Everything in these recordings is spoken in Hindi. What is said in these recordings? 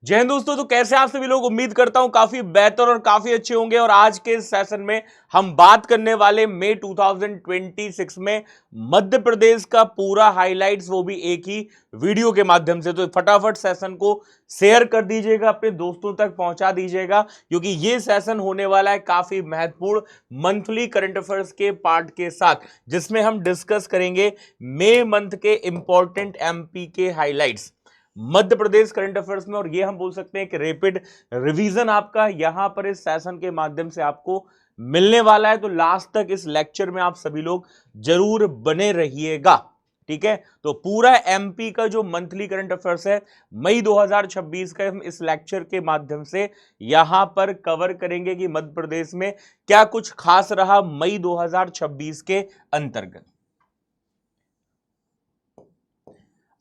जय हिंद दोस्तों। तो कैसे आप सभी लोग, उम्मीद करता हूं काफी बेहतर और काफी अच्छे होंगे। और आज के सेशन में हम बात करने वाले मई 2026 में मध्य प्रदेश का पूरा हाइलाइट्स, वो भी एक ही वीडियो के माध्यम से। तो फटाफट सेशन को शेयर कर दीजिएगा, अपने दोस्तों तक पहुंचा दीजिएगा, क्योंकि ये सेशन होने वाला है काफी महत्वपूर्ण मंथली करंट अफेयर्स के पार्ट के साथ, जिसमें हम डिस्कस करेंगे मई मंथ के इंपॉर्टेंट एमपी के highlights Madhya Pradesh current affairs में। और ये हम बोल सकते हैं कि रैपिड रिवीजन आपका यहां पर इस सेशन के माध्यम से आपको मिलने वाला है। तो लास्ट तक इस लेक्चर में आप सभी लोग जरूर बने रहिएगा, ठीक है। तो पूरा एमपी का जो मंथली करंट अफेयर्स है मई 2026 का, हम इस लेक्चर के माध्यम से यहां पर कवर करेंगे कि मध्य प्रदेश में क्या कुछ खास रहा मई 2026 के अंतर्गत।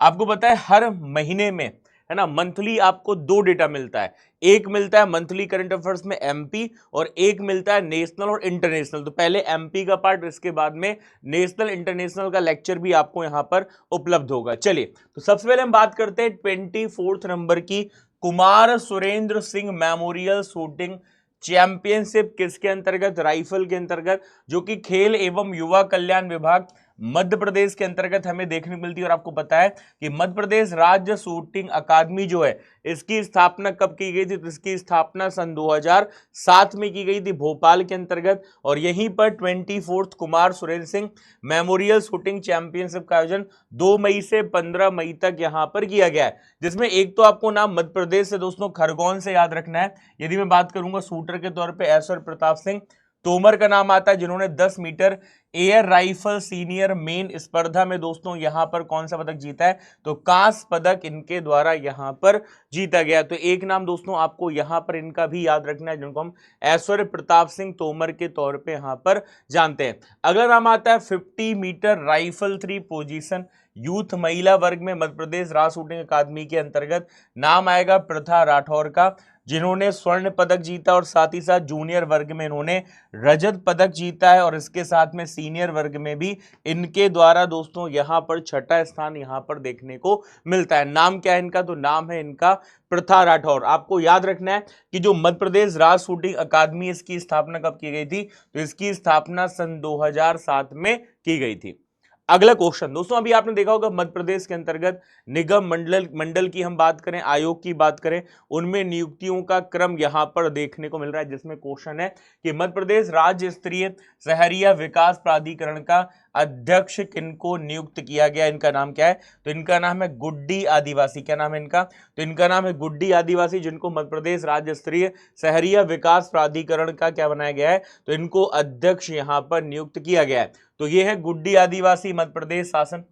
आपको पता है हर महीने में, है ना, मंथली आपको दो डेटा मिलता है। एक मिलता है मंथली करंट अफेयर्स में एमपी, और एक मिलता है नेशनल और इंटरनेशनल। तो पहले एमपी का पार्ट, इसके बाद में नेशनल इंटरनेशनल का लेक्चर भी आपको यहां पर उपलब्ध होगा। चलिए, तो सबसे पहले हम बात करते हैं 24 नंबर की, Kumar Surendra Singh memorial shooting championship किसके अंतर्गत? राइफल के अंतर्गत, जो कि खेल एवं युवा कल्याण विभाग मध्य प्रदेश के अंतर्गत हमें देखने को मिलती है। और आपको पता है कि मध्य प्रदेश राज्य शूटिंग अकादमी जो है, इसकी स्थापना कब की गई थी? तो इसकी स्थापना सन 2007 में की गई थी भोपाल के अंतर्गत। और यहीं पर 24 Kumar Surendra Singh memorial shooting championship का आयोजन 2 मई से 15 मई तक यहां पर किया गया है, जिसमें एक तो आपको नाम मध्य प्रदेश से दोस्तों खरगोन से याद रखना है। यदि मैं बात करूंगा शूटर के तौर पे ऐश्वर्य प्रताप सिंह तोमर का नाम आता है, जिन्होंने 10 metre air rifle senior men स्पर्धा में दोस्तों यहां पर कौन सा पदक जीता है? तो कांस्य पदक इनके द्वारा यहां पर जीता गया। तो एक नाम दोस्तों आपको यहां पर इनका भी याद रखना है, जिनको हम ऐश्वर्य प्रताप सिंह तोमर के तौर पे यहां पर जानते हैं। अगला नाम आता है 50 मीटर राइफल 3 पोजीशन यूथ महिला वर्ग में मध्य प्रदेश राज्य शूटिंग अकादमी के अंतर्गत नाम आएगा प्रथा राठौर का, जिन्होंने स्वर्ण पदक जीता, और साथ ही साथ जूनियर वर्ग में इन्होंने रजत पदक जीता है। और इसके साथ में सीनियर वर्ग में भी इनके द्वारा दोस्तों यहां पर छठा स्थान यहां पर देखने को मिलता है। नाम क्या है इनका? तो नाम है इनका प्रथा राठौर। आपको याद रखना है कि जो मध्य प्रदेश राज्य शूटिंग अकादमी, इसकी स्थापना कब की गई थी? तो इसकी स्थापना सन 2007 में की गई थी। अगला क्वेश्चन दोस्तों, अभी आपने देखा होगा मध्य प्रदेश के अंतर्गत निगम मंडल की हम बात करें, आयोग की बात करें, उनमें नियुक्तियों का क्रम यहां पर देखने को मिल रहा है, जिसमें क्वेश्चन है कि मध्य प्रदेश राज्य स्तरीय शहरिया विकास प्राधिकरण का अध्यक्ष किनको नियुक्त किया गया? इनका नाम क्या है? तो इनका नाम है गुड्डी आदिवासी। क्या नाम है इनका? तो इनका नाम है गुड्डी आदिवासी, जिनको मध्य प्रदेश राज्य स्तरीय शहरिया विकास प्राधिकरण का क्या बनाया गया है? तो इनको अध्यक्ष यहां पर नियुक्त किया गया है। तो ये है गुड्डी आदिवासी मध्य प्रदेश शासन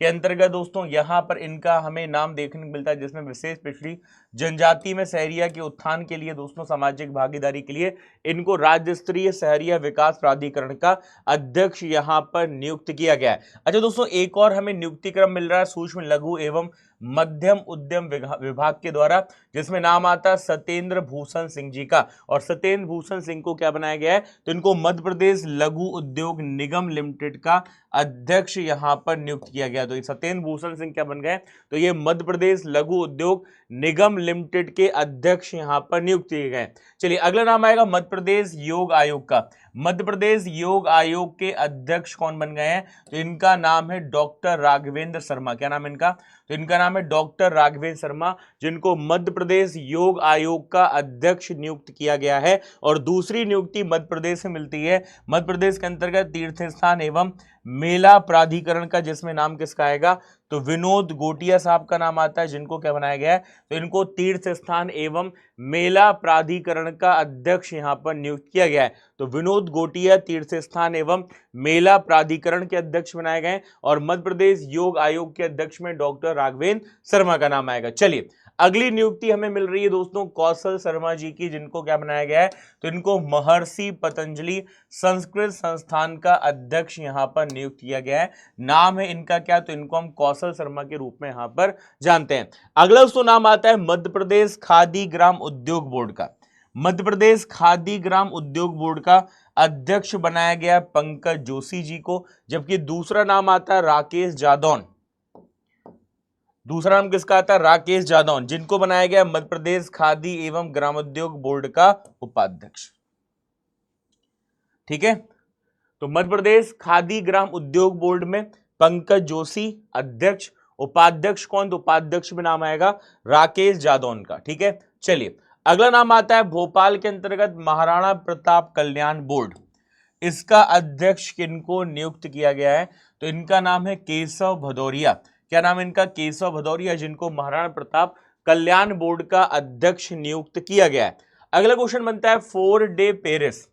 के अंतर्गत दोस्तों यहां पर इनका हमें नाम देखने को मिलता है, जिसमें विशेष पिछड़ी जनजाति में शहरिया के उत्थान के लिए दोस्तों, सामाजिक भागीदारी के लिए इनको राज्य स्तरीय शहरिया विकास प्राधिकरण का अध्यक्ष यहां पर नियुक्त किया गया है। अच्छा दोस्तों, एक और हमें नियुक्ति क्रम मिल रहा है सूक्ष्म लघु एवं मध्यम उद्यम विभाग के द्वारा, जिसमें नाम आता है सत्येंद्र भूषण सिंह जी का। और सत्येंद्र भूषण सिंह को क्या बनाया गया है? तो इनको मध्य प्रदेश लघु उद्योग निगम लिमिटेड का अध्यक्ष यहां पर नियुक्त किया गया। तो सत्येंद्र भूषण सिंह क्या बन गए? तो ये मध्य प्रदेश लघु उद्योग निगम लिमिटेड के अध्यक्ष यहां पर नियुक्त किए गए। चलिए, अगला नाम आएगा मध्य प्रदेश योग आयोग का। मध्य प्रदेश योग आयोग के अध्यक्ष कौन बन गए हैं? तो इनका नाम है डॉक्टर राघवेंद्र शर्मा। क्या नाम है इनका? तो इनका नाम है डॉक्टर राघवेंद्र शर्मा, जिनको मध्य प्रदेश योग आयोग का अध्यक्ष नियुक्त किया गया है। और दूसरी नियुक्ति मध्य प्रदेश में मिलती है, मध्य प्रदेश के अंतर्गत तीर्थ स्थान एवं मेला प्राधिकरण का, जिसमें नाम किसका आएगा? तो विनोद गोटिया साहब का नाम आता है, जिनको क्या बनाया गया है? तो इनको तीर्थ स्थान एवं मेला प्राधिकरण का अध्यक्ष यहां पर नियुक्त किया गया है। तो विनोद गोटिया तीर्थ स्थान एवं मेला प्राधिकरण के अध्यक्ष बनाए गए, और मध्य प्रदेश योग आयोग के अध्यक्ष में डॉक्टर राघवेंद्र शर्मा का नाम आएगा। चलिए, अगली नियुक्ति हमें मिल रही है दोस्तों कौशल शर्मा जी की, जिनको क्या बनाया गया है? तो इनको महर्षि पतंजलि संस्कृत संस्थान का अध्यक्ष यहां पर नियुक्त किया गया है। नाम है इनका क्या? तो इनको हम कौशल शर्मा के रूप में यहां पर जानते हैं। अगला दोस्तों नाम आता है मध्य प्रदेश खादी ग्राम उद्योग बोर्ड का। मध्य प्रदेश खादी ग्राम उद्योग बोर्ड का अध्यक्ष बनाया गया पंकज जोशी जी को, जबकि दूसरा नाम आता है राकेश जादौन। दूसरा नाम किसका आता है? राकेश जादौन, जिनको बनाया गया मध्य प्रदेश खादी एवं ग्रामोद्योग बोर्ड का उपाध्यक्ष। ठीक है, तो मध्य प्रदेश खादी ग्राम उद्योग बोर्ड में पंकज जोशी अध्यक्ष, उपाध्यक्ष कौन? तो उपाध्यक्ष में नाम आएगा राकेश जादौन का। ठीक है, चलिए अगला नाम आता है भोपाल के अंतर्गत महाराणा प्रताप कल्याण बोर्ड। इसका अध्यक्ष किनको नियुक्त किया गया है? तो इनका नाम है केशव भदौरिया। क्या नाम है इनका? केशव भदौरिया, जिनको महाराणा प्रताप कल्याण बोर्ड का अध्यक्ष नियुक्त किया गया है। अगला क्वेश्चन बनता है 4 डे पेरिस।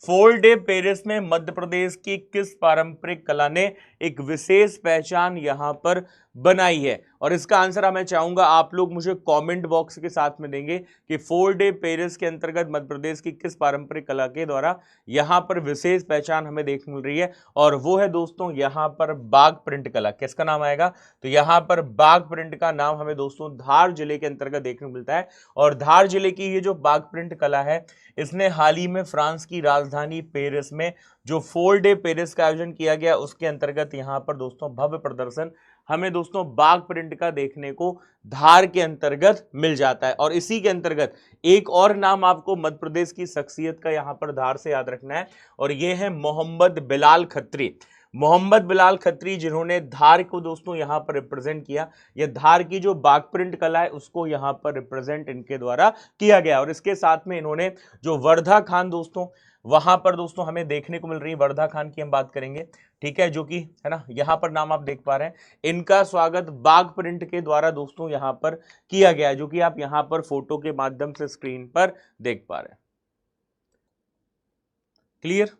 4 डे पेरिस में मध्य प्रदेश की किस पारंपरिक कला ने एक विशेष पहचान यहां पर बनाई है? और इसका आंसर मैं चाहूंगा आप लोग मुझे कमेंट बॉक्स के साथ में देंगे कि 4 डे पेरिस के अंतर्गत मध्य प्रदेश की किस पारंपरिक कला के द्वारा यहां पर विशेष पहचान हमें देखने मिल रही है। और वो है दोस्तों यहां पर बाघ प्रिंट कला। किसका नाम आएगा? तो यहां पर बाघ प्रिंट का नाम हमें दोस्तों धार जिले के अंतर्गत देखने को मिलता है। और धार जिले की ये जो बाघ प्रिंट कला है, इसने हाल ही में फ्रांस की राजधानी पेरिस में जो 4 डे पेरिस का आयोजन किया गया, उसके अंतर्गत यहां पर दोस्तों भव्य प्रदर्शन हमें दोस्तों बाघ प्रिंट का देखने को धार के अंतर्गत मिल जाता है। और इसी के अंतर्गत एक और नाम आपको मध्य प्रदेश की शख्सियत का यहां पर धार से याद रखना है, और यह है मोहम्मद बिलाल खत्री। मोहम्मद बिलाल खत्री, जिन्होंने धार को दोस्तों यहां पर रिप्रेजेंट किया, या धार की जो बाघ प्रिंट कला है उसको यहां पर रिप्रेजेंट इनके द्वारा किया गया। और इसके साथ में इन्होंने जो वर्धा खान दोस्तों वहां पर दोस्तों हमें देखने को मिल रही है, वर्धा खान की हम बात करेंगे। ठीक है, जो कि है ना यहां पर नाम आप देख पा रहे हैं, इनका स्वागत बाघ प्रिंट के द्वारा दोस्तों यहां पर किया गया है, जो कि आप यहां पर फोटो के माध्यम से स्क्रीन पर देख पा रहे हैं। क्लियर?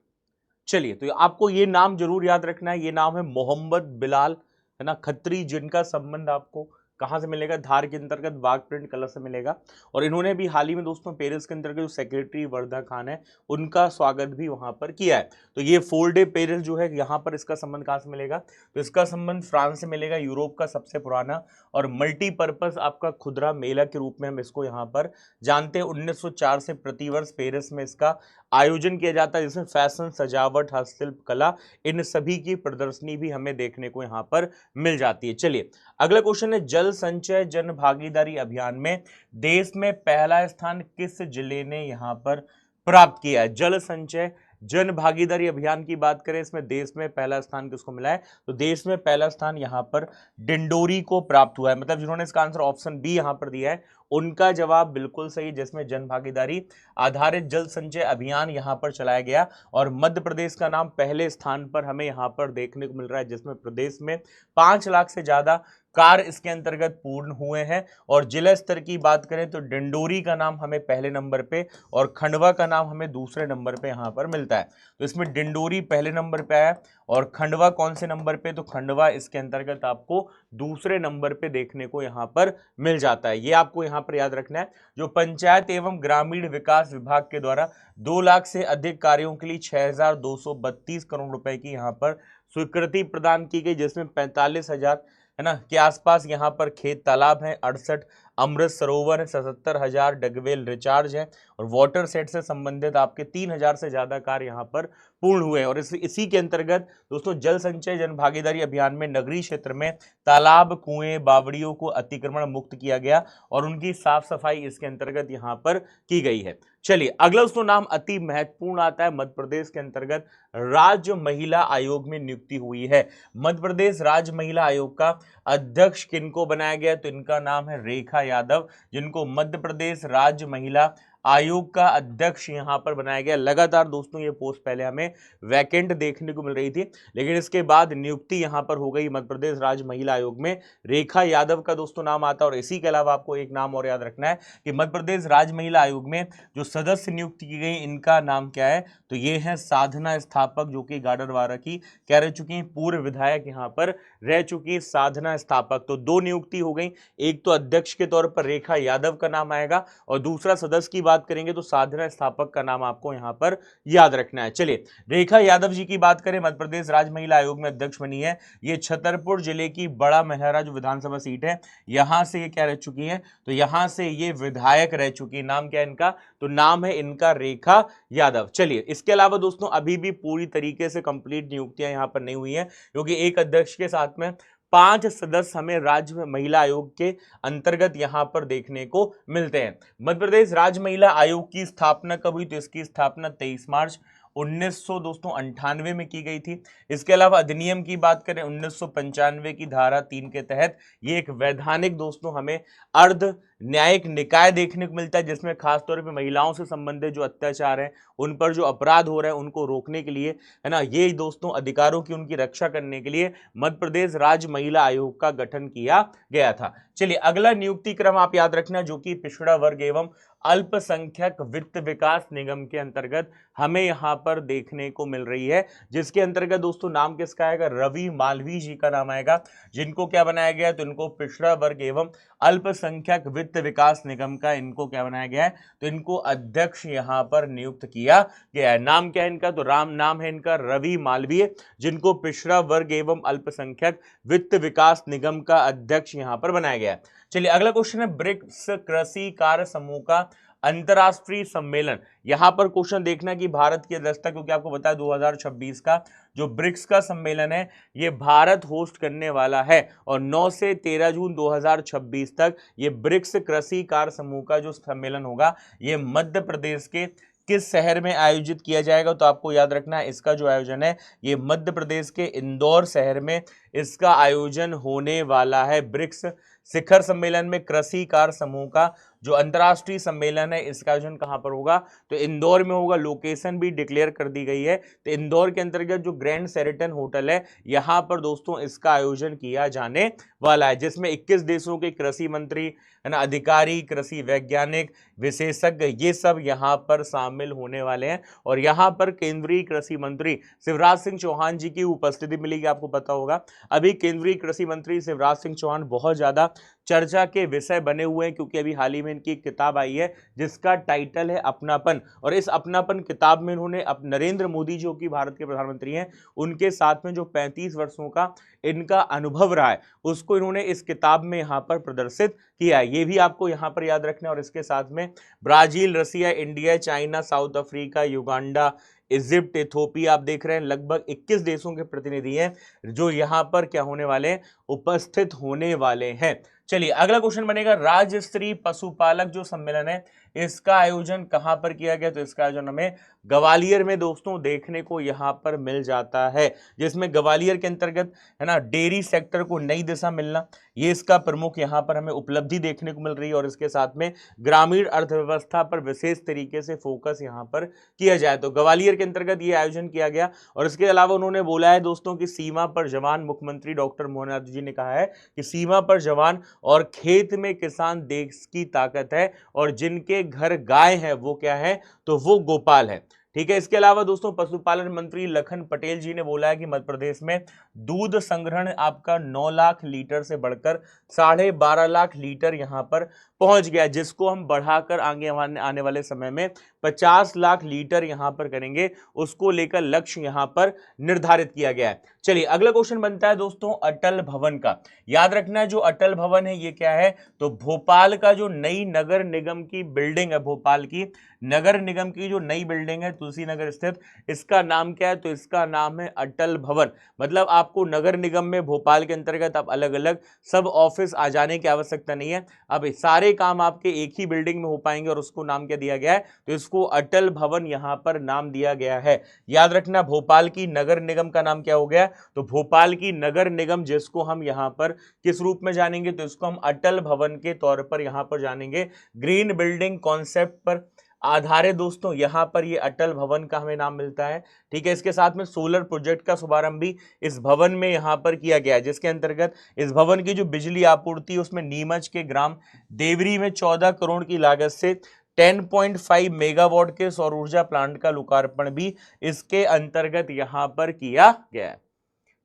चलिए, तो आपको ये नाम जरूर याद रखना है। ये नाम है मोहम्मद बिलाल, है ना, खत्री, जिनका संबंध आपको कहां से मिलेगा? धार के अंतर्गत बाघ प्रिंट कलर से मिलेगा। और इन्होंने भी हाल ही में दोस्तों पेरिस के अंतर्गत जो सेक्रेटरी वर्धा खान है, उनका स्वागत भी वहां पर किया है। तो ये 4 डे पेरिस जो है, यहाँ पर इसका संबंध कहां से मिलेगा? तो इसका संबंध फ्रांस से मिलेगा, यूरोप का सबसे पुराना और मल्टीपर्पज आपका खुदरा मेला के रूप में हम इसको यहाँ पर जानते हैं। 1904 से प्रतिवर्ष पेरिस में इसका आयोजन किया जाता है, जिसमें फैशन, सजावट, हस्तशिल्प कला, इन सभी की प्रदर्शनी भी हमें देखने को यहाँ पर मिल जाती है। चलिए अगला क्वेश्चन है जल संचय जन भागीदारी अभियान में देश में पहला स्थान किस जिले ने यहाँ पर प्राप्त किया है? जल संचय जन भागीदारी अभियान की बात करें, इसमें देश में पहला स्थान किसको मिला है? तो देश में पहला स्थान यहाँ पर डिंडोरी को प्राप्त हुआ है। मतलब जिन्होंने इसका आंसर ऑप्शन बी यहाँ पर दिया है, उनका जवाब बिल्कुल सही, जिसमें जन भागीदारी आधारित जल संचय अभियान यहां पर चलाया गया। और मध्य प्रदेश का नाम पहले स्थान पर हमें यहां पर देखने को मिल रहा है, जिसमें प्रदेश में 5 लाख से ज्यादा कार्य इसके अंतर्गत पूर्ण हुए हैं। और जिला स्तर की बात करें तो डिंडोरी का नाम हमें पहले नंबर पे और खंडवा का नाम हमें दूसरे नंबर पे यहां पर मिलता है। तो इसमें डिंडोरी पहले नंबर पे आया और खंडवा कौन से नंबर पे? तो खंडवा इसके अंतर्गत आपको दूसरे नंबर पे देखने को यहां पर मिल जाता है। ये आपको यहां पर याद रखना है। जो पंचायत एवं ग्रामीण विकास विभाग के द्वारा 2 लाख से अधिक कार्यों के लिए 6,232 करोड़ रुपए की यहां पर स्वीकृति प्रदान की गई, जिसमें 45,000 है ना के आसपास यहाँ पर खेत तालाब हैं, 68 अमृत सरोवर है, 77,000 डगवेल रिचार्ज है और वाटर सेट से संबंधित आपके 3,000 से ज्यादा कार्य यहाँ पर पूर्ण हुए। और इसी के अंतर्गत दोस्तों जल संचय जन भागीदारी अभियान में नगरीय क्षेत्र में तालाब, कुएं, बावड़ियों को अतिक्रमण मुक्त किया गया और उनकी साफ सफाई इसके अंतर्गत यहाँ पर की गई है। चलिए अगला दोस्तों नाम अति महत्वपूर्ण आता है। मध्य प्रदेश के अंतर्गत राज्य महिला आयोग में नियुक्ति हुई है। मध्य प्रदेश राज्य महिला आयोग का अध्यक्ष किनको बनाया गया? तो इनका नाम है रेखा यादव, जिनको मध्य प्रदेश राज्य महिला आयोग का अध्यक्ष यहां पर बनाया गया। लगातार दोस्तों ये पोस्ट पहले हमें वैकेंट देखने को मिल रही थी, लेकिन इसके बाद नियुक्ति यहां पर हो गई मध्य प्रदेश राज्य महिला आयोग में। रेखा यादव का दोस्तों नाम आता है। और इसी के अलावा आपको एक नाम और याद रखना है कि मध्य प्रदेश राज्य महिला आयोग में जो सदस्य नियुक्त की गई, इनका नाम क्या है? तो ये है साधना स्थापक, जो कि गाडरवारा की क्या रह चुकी है? पूर्व विधायक यहां पर रह चुकी साधना स्थापक। तो 2 नियुक्ति हो गई, एक तो अध्यक्ष के तौर पर रेखा यादव का नाम आएगा और दूसरा सदस्य की बात करेंगे तो साधना स्थापक का नाम आपको यहां पर याद रखना है। चलिए रेखा यादव जी की बात करें, मध्य प्रदेश राज्य महिला आयोग में अध्यक्ष बनी है। ये छतरपुर जिले की बड़ा महरा जो विधानसभा सीट है, यहां से ये क्या रह चुकी है? तो यहां से ये विधायक रह चुकी है। नाम क्या है इनका? तो नाम है इनका रेखा यादव। चलिए इसके अलावा दोस्तों अभी भी पूरी तरीके से कंप्लीट नियुक्तियां यहां पर नहीं हुई है, क्योंकि एक अध्यक्ष के साथ में 5 सदस्य हमें राज्य महिला आयोग के अंतर्गत यहां पर देखने को मिलते हैं। मध्य प्रदेश राज्य महिला आयोग की स्थापना कब हुई? तो इसकी स्थापना 23 मार्च 1998 में की गई थी। इसके अलावा अधिनियम की बात करें 1995 की धारा 3 के तहत ये एक वैधानिक दोस्तों हमें अर्ध न्यायिक निकाय देखने को मिलता है, जिसमें खासतौर पे महिलाओं से संबंधित जो अत्याचार है, उन पर जो अपराध हो रहे हैं उनको रोकने के लिए, है ना, ये दोस्तों अधिकारों की उनकी रक्षा करने के लिए मध्य प्रदेश राज्य महिला आयोग का गठन किया गया था। चलिए अगला नियुक्ति क्रम आप याद रखना, जो कि पिछड़ा वर्ग एवं अल्पसंख्यक वित्त विकास निगम के अंतर्गत हमें यहां पर देखने को मिल रही है, जिसके अंतर्गत दोस्तों नाम किसका आएगा? रवि मालवीय जी का नाम आएगा, जिनको क्या बनाया गया? तो इनको पिछड़ा वर्ग एवं अल्पसंख्यक वित्त विकास निगम का इनको क्या बनाया गया है? तो इनको अध्यक्ष यहां पर नियुक्त किया गया है। नाम क्या है इनका? तो नाम है इनका रवि मालवीय, जिनको पिछड़ा वर्ग एवं अल्पसंख्यक वित्त विकास निगम का अध्यक्ष यहां पर बनाया गया है। चलिए अगला क्वेश्चन है, ब्रिक्स कृषि कार्य समूह का अंतरराष्ट्रीय सम्मेलन। यहां पर क्वेश्चन देखना कि भारत की अध्यक्षता, क्योंकि आपको पता है 2026 का जो ब्रिक्स का सम्मेलन है ये भारत होस्ट करने वाला है, और 9 से 13 जून 2026 तक ये ब्रिक्स कृषि कार्य समूह का जो सम्मेलन होगा ये मध्य प्रदेश के किस शहर में आयोजित किया जाएगा? तो आपको याद रखना है इसका जो आयोजन है ये मध्य प्रदेश के इंदौर शहर में इसका आयोजन होने वाला है। ब्रिक्स शिखर सम्मेलन में कृषि कार्य समूह का जो अंतर्राष्ट्रीय सम्मेलन है इसका आयोजन कहां पर होगा? तो इंदौर में होगा। लोकेशन भी डिक्लेयर कर दी गई है, तो इंदौर के अंतर्गत जो ग्रैंड शेरेटन होटल है यहां पर दोस्तों इसका आयोजन किया जाने वाला है, जिसमें 21 देशों के कृषि मंत्री, है ना, अधिकारी, कृषि वैज्ञानिक, विशेषज्ञ, ये सब यहां पर शामिल होने वाले हैं। और यहां पर केंद्रीय कृषि मंत्री शिवराज सिंह चौहान जी की उपस्थिति मिलेगी। आपको पता होगा अभी केंद्रीय कृषि मंत्री शिवराज सिंह चौहान बहुत ज्यादा चर्चा के विषय बने हुए हैं, क्योंकि अभी हाल ही में इनकी एक किताब आई है जिसका टाइटल है अपनापन, और इस अपनापन किताब में इन्होंने नरेंद्र मोदी जो कि भारत के प्रधानमंत्री हैं उनके साथ में जो 35 वर्षों का इनका अनुभव रहा है उसको इन्होंने इस किताब में यहाँ पर प्रदर्शित किया है। ये भी आपको यहाँ पर याद रखना है। और इसके साथ में Brazil, Russia, India, China, South Africa, Uganda, Egypt, Ethiopia, आप देख रहे हैं लगभग 21 देशों के प्रतिनिधि हैं जो यहाँ पर क्या होने वाले हैं? उपस्थित होने वाले हैं। चलिए अगला क्वेश्चन बनेगा, राज्य स्तरीय पशुपालक जो सम्मेलन है इसका आयोजन कहां पर किया गया? तो इसका आयोजन हमें ग्वालियर में दोस्तों देखने को यहां पर मिल जाता है, जिसमें ग्वालियर के अंतर्गत, है ना, डेयरी सेक्टर को नई दिशा मिलना ये इसका प्रमुख यहां पर हमें उपलब्धि देखने को मिल रही है। और इसके साथ में ग्रामीण अर्थव्यवस्था पर विशेष तरीके से फोकस यहां पर किया जाए, तो ग्वालियर के अंतर्गत ये आयोजन किया गया। और इसके अलावा उन्होंने बोला है दोस्तों कि सीमा पर जवान, मुख्यमंत्री डॉक्टर मोहन यादव जी ने कहा है कि सीमा पर जवान और खेत में किसान देश की ताकत है, और जिनके घर गाय है वो क्या है? तो वो गोपाल है। ठीक है। इसके अलावा दोस्तों पशुपालन मंत्री लखन पटेल जी ने बोला है कि मध्य प्रदेश में दूध संग्रहण आपका 9 लाख लीटर से बढ़कर 12.5 लाख लीटर यहां पर पहुंच गया, जिसको हम बढ़ाकर आगे आने वाले समय में 50 लाख लीटर यहां पर करेंगे, उसको लेकर लक्ष्य यहां पर निर्धारित किया गया है। चलिए अगला क्वेश्चन बनता है दोस्तों अटल भवन का। याद रखना है जो अटल भवन है ये क्या है? तो भोपाल का जो नई नगर निगम की बिल्डिंग है, भोपाल की नगर निगम की जो नई बिल्डिंग है तुलसी नगर स्थित, इसका नाम क्या है? तो इसका नाम है अटल भवन। मतलब आपको नगर निगम में भोपाल के अंतर्गत अब अलग अलग सब ऑफिस आ जाने की आवश्यकता नहीं है, अब सारे काम आपके एक ही बिल्डिंग में हो पाएंगे। और उसको नाम क्या दिया गया है? तो इसको अटल भवन यहां पर नाम दिया गया है। याद रखना भोपाल की नगर निगम का नाम क्या हो गया? तो भोपाल की नगर निगम, जिसको हम यहां पर किस रूप में जानेंगे? तो इसको हम अटल भवन के तौर पर यहां पर जानेंगे। ग्रीन बिल्डिंग कॉन्सेप्ट पर आधारित दोस्तों यहां पर ये अटल भवन का हमें नाम मिलता है। ठीक है। इसके साथ में सोलर प्रोजेक्ट का शुभारंभ भी इस भवन में यहां पर किया गया है, जिसके अंतर्गत इस भवन की जो बिजली आपूर्ति उसमें नीमच के ग्राम देवरी में 14 करोड़ की लागत से 10.5 मेगावाट के सौर ऊर्जा प्लांट का लोकार्पण भी इसके अंतर्गत यहां पर किया गया है।